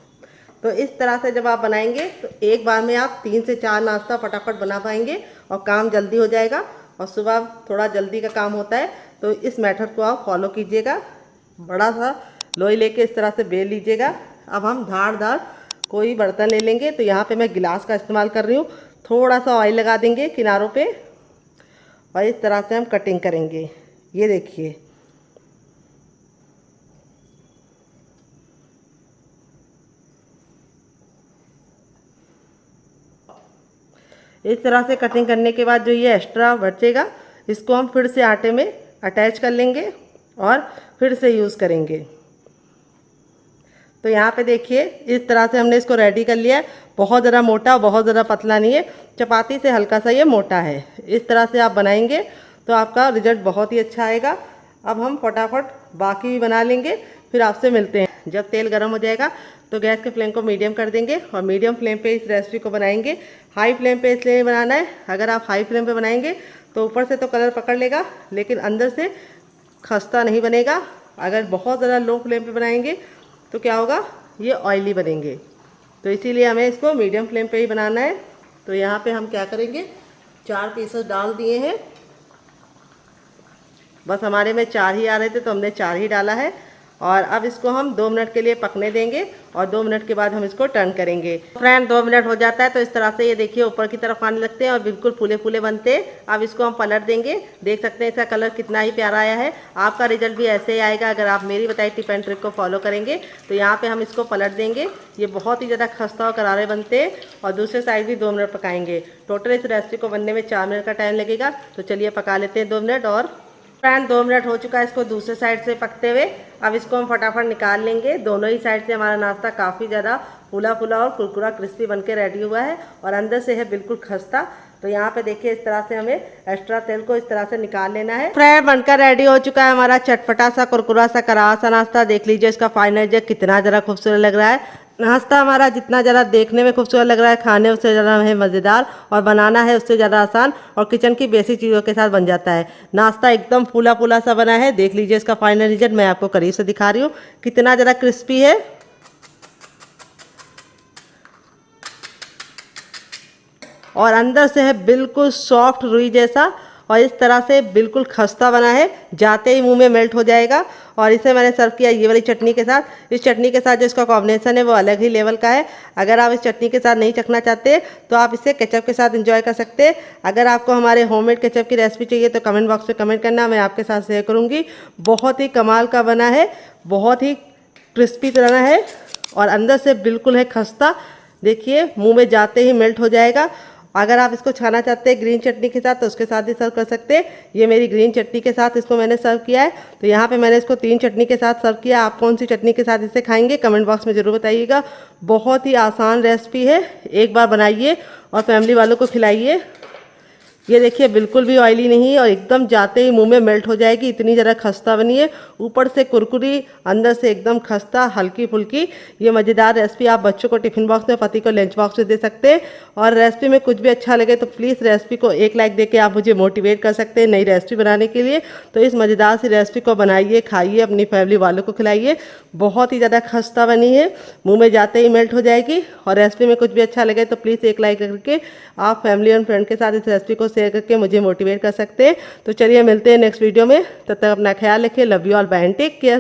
तो इस तरह से जब आप बनाएंगे तो एक बार में आप 3 से 4 नाश्ता फटाफट बना पाएंगे और काम जल्दी हो जाएगा। और सुबह थोड़ा जल्दी का काम होता है तो इस मेथड को आप फॉलो कीजिएगा। बड़ा सा लोई लेके इस तरह से बेल लीजिएगा। अब हम धारदार कोई बर्तन ले लेंगे। तो यहाँ पे मैं गिलास का इस्तेमाल कर रही हूँ। थोड़ा सा ऑयल लगा देंगे किनारों पे और इस तरह से हम कटिंग करेंगे। ये देखिए इस तरह से कटिंग करने के बाद जो ये एक्स्ट्रा बचेगा इसको हम फिर से आटे में अटैच कर लेंगे और फिर से यूज़ करेंगे। तो यहाँ पे देखिए इस तरह से हमने इसको रेडी कर लिया है। बहुत ज़्यादा मोटा बहुत ज़्यादा पतला नहीं है, चपाती से हल्का सा ये मोटा है। इस तरह से आप बनाएंगे तो आपका रिजल्ट बहुत ही अच्छा आएगा। अब हम फटाफट बाकी भी बना लेंगे, फिर आपसे मिलते हैं। जब तेल गर्म हो जाएगा तो गैस के फ्लेम को मीडियम कर देंगे और मीडियम फ्लेम पे इस रेसिपी को बनाएंगे। हाई फ्लेम पे इसलिए बनाना है, अगर आप हाई फ्लेम पे बनाएंगे तो ऊपर से तो कलर पकड़ लेगा लेकिन अंदर से खस्ता नहीं बनेगा। अगर बहुत ज़्यादा लो फ्लेम पे बनाएंगे तो क्या होगा, ये ऑयली बनेंगे। तो इसीलिए हमें इसको मीडियम फ्लेम पे ही बनाना है। तो यहाँ पे हम क्या करेंगे, 4 पीसेस डाल दिए हैं। बस हमारे में 4 ही आ रहे थे तो हमने 4 ही डाला है। और अब इसको हम 2 मिनट के लिए पकने देंगे और 2 मिनट के बाद हम इसको टर्न करेंगे। फ्रेंड 2 मिनट हो जाता है तो इस तरह से ये देखिए ऊपर की तरफ आने लगते हैं और बिल्कुल फूले फूले बनते हैं। अब इसको हम पलट देंगे। देख सकते हैं इसका कलर कितना ही प्यारा आया है। आपका रिजल्ट भी ऐसे ही आएगा अगर आप मेरी बताई टिप एंड ट्रिक को फॉलो करेंगे। तो यहाँ पर हम इसको पलट देंगे। ये बहुत ही ज़्यादा खस्ता और करारे बनते हैं और दूसरे साइड भी 2 मिनट पकाएंगे। टोटल इस रेसिपी को बनने में 4 मिनट का टाइम लगेगा। तो चलिए पका लेते हैं 2 मिनट। और फ्रेंड 2 मिनट हो चुका है इसको दूसरे साइड से पकते हुए। अब इसको हम फटाफट निकाल लेंगे। दोनों ही साइड से हमारा नाश्ता काफ़ी ज़्यादा फूला फूला और कुरकुरा क्रिस्पी बनके रेडी हुआ है और अंदर से है बिल्कुल खस्ता। तो यहाँ पे देखिए इस तरह से हमें एक्स्ट्रा तेल को इस तरह से निकाल लेना है। फ्रेंड बनकर रेडी हो चुका है हमारा चटपटा सा कुरकुरा सा करारा सा नाश्ता। देख लीजिए इसका फाइनल रिजल्ट कितना ज़रा खूबसूरत लग रहा है। नाश्ता हमारा जितना ज़्यादा देखने में खूबसूरत लग रहा है, खाने उससे ज़्यादा है मज़ेदार और बनाना है उससे ज़्यादा आसान और किचन की बेसिक चीज़ों के साथ बन जाता है। नाश्ता एकदम फूला फूला सा बना है। देख लीजिए इसका फाइनल रिजल्ट मैं आपको करीब से दिखा रही हूँ कितना ज़्यादा क्रिस्पी है और अंदर से है बिल्कुल सॉफ्ट रुई जैसा और इस तरह से बिल्कुल खस्ता बना है, जाते ही मुंह में मेल्ट हो जाएगा। और इसे मैंने सर्व किया ये वाली चटनी के साथ। इस चटनी के साथ जो इसका कॉम्बिनेशन है वो अलग ही लेवल का है। अगर आप इस चटनी के साथ नहीं चखना चाहते तो आप इसे केचप के साथ एंजॉय कर सकते हैं। अगर आपको हमारे होममेड केचप की रेसिपी चाहिए तो कमेंट बॉक्स में कमेंट करना, मैं आपके साथ शेयर करूँगी। बहुत ही कमाल का बना है, बहुत ही क्रिस्पी तरह है और अंदर से बिल्कुल है खस्ता। देखिए मुँह में जाते ही मेल्ट हो जाएगा। अगर आप इसको खाना चाहते हैं ग्रीन चटनी के साथ तो उसके साथ भी सर्व कर सकते हैं। ये मेरी ग्रीन चटनी के साथ इसको मैंने सर्व किया है। तो यहाँ पे मैंने इसको 3 चटनी के साथ सर्व किया। आप कौन सी चटनी के साथ इसे खाएंगे कमेंट बॉक्स में ज़रूर बताइएगा। बहुत ही आसान रेसिपी है, एक बार बनाइए और फैमिली वालों को खिलाइए। ये देखिए बिल्कुल भी ऑयली नहीं है और एकदम जाते ही मुंह में मेल्ट हो जाएगी, इतनी ज़्यादा खस्ता बनी है। ऊपर से कुरकुरी, अंदर से एकदम खस्ता, हल्की फुल्की। ये मज़ेदार रेसिपी आप बच्चों को टिफिन बॉक्स में, पति को लंच बॉक्स में दे सकते हैं। और रेसिपी में कुछ भी अच्छा लगे तो प्लीज़ रेसिपी को एक लाइक देके आप मुझे मोटिवेट कर सकते हैं नई रेसिपी बनाने के लिए। तो इस मज़ेदार सी रेसिपी को बनाइए, खाइए, अपनी फैमिली वालों को खिलाइए। बहुत ही ज़्यादा खस्ता बनी है, मुँह में जाते ही मेल्ट हो जाएगी। और रेसिपी में कुछ भी अच्छा लगे तो प्लीज़ एक लाइक करके आप फैमिली और फ्रेंड के साथ इस रेसिपी को शेयर करके मुझे मोटिवेट कर सकते हैं। तो चलिए मिलते हैं नेक्स्ट वीडियो में, तब तक अपना ख्याल रखिए। Love you all, bye and take care.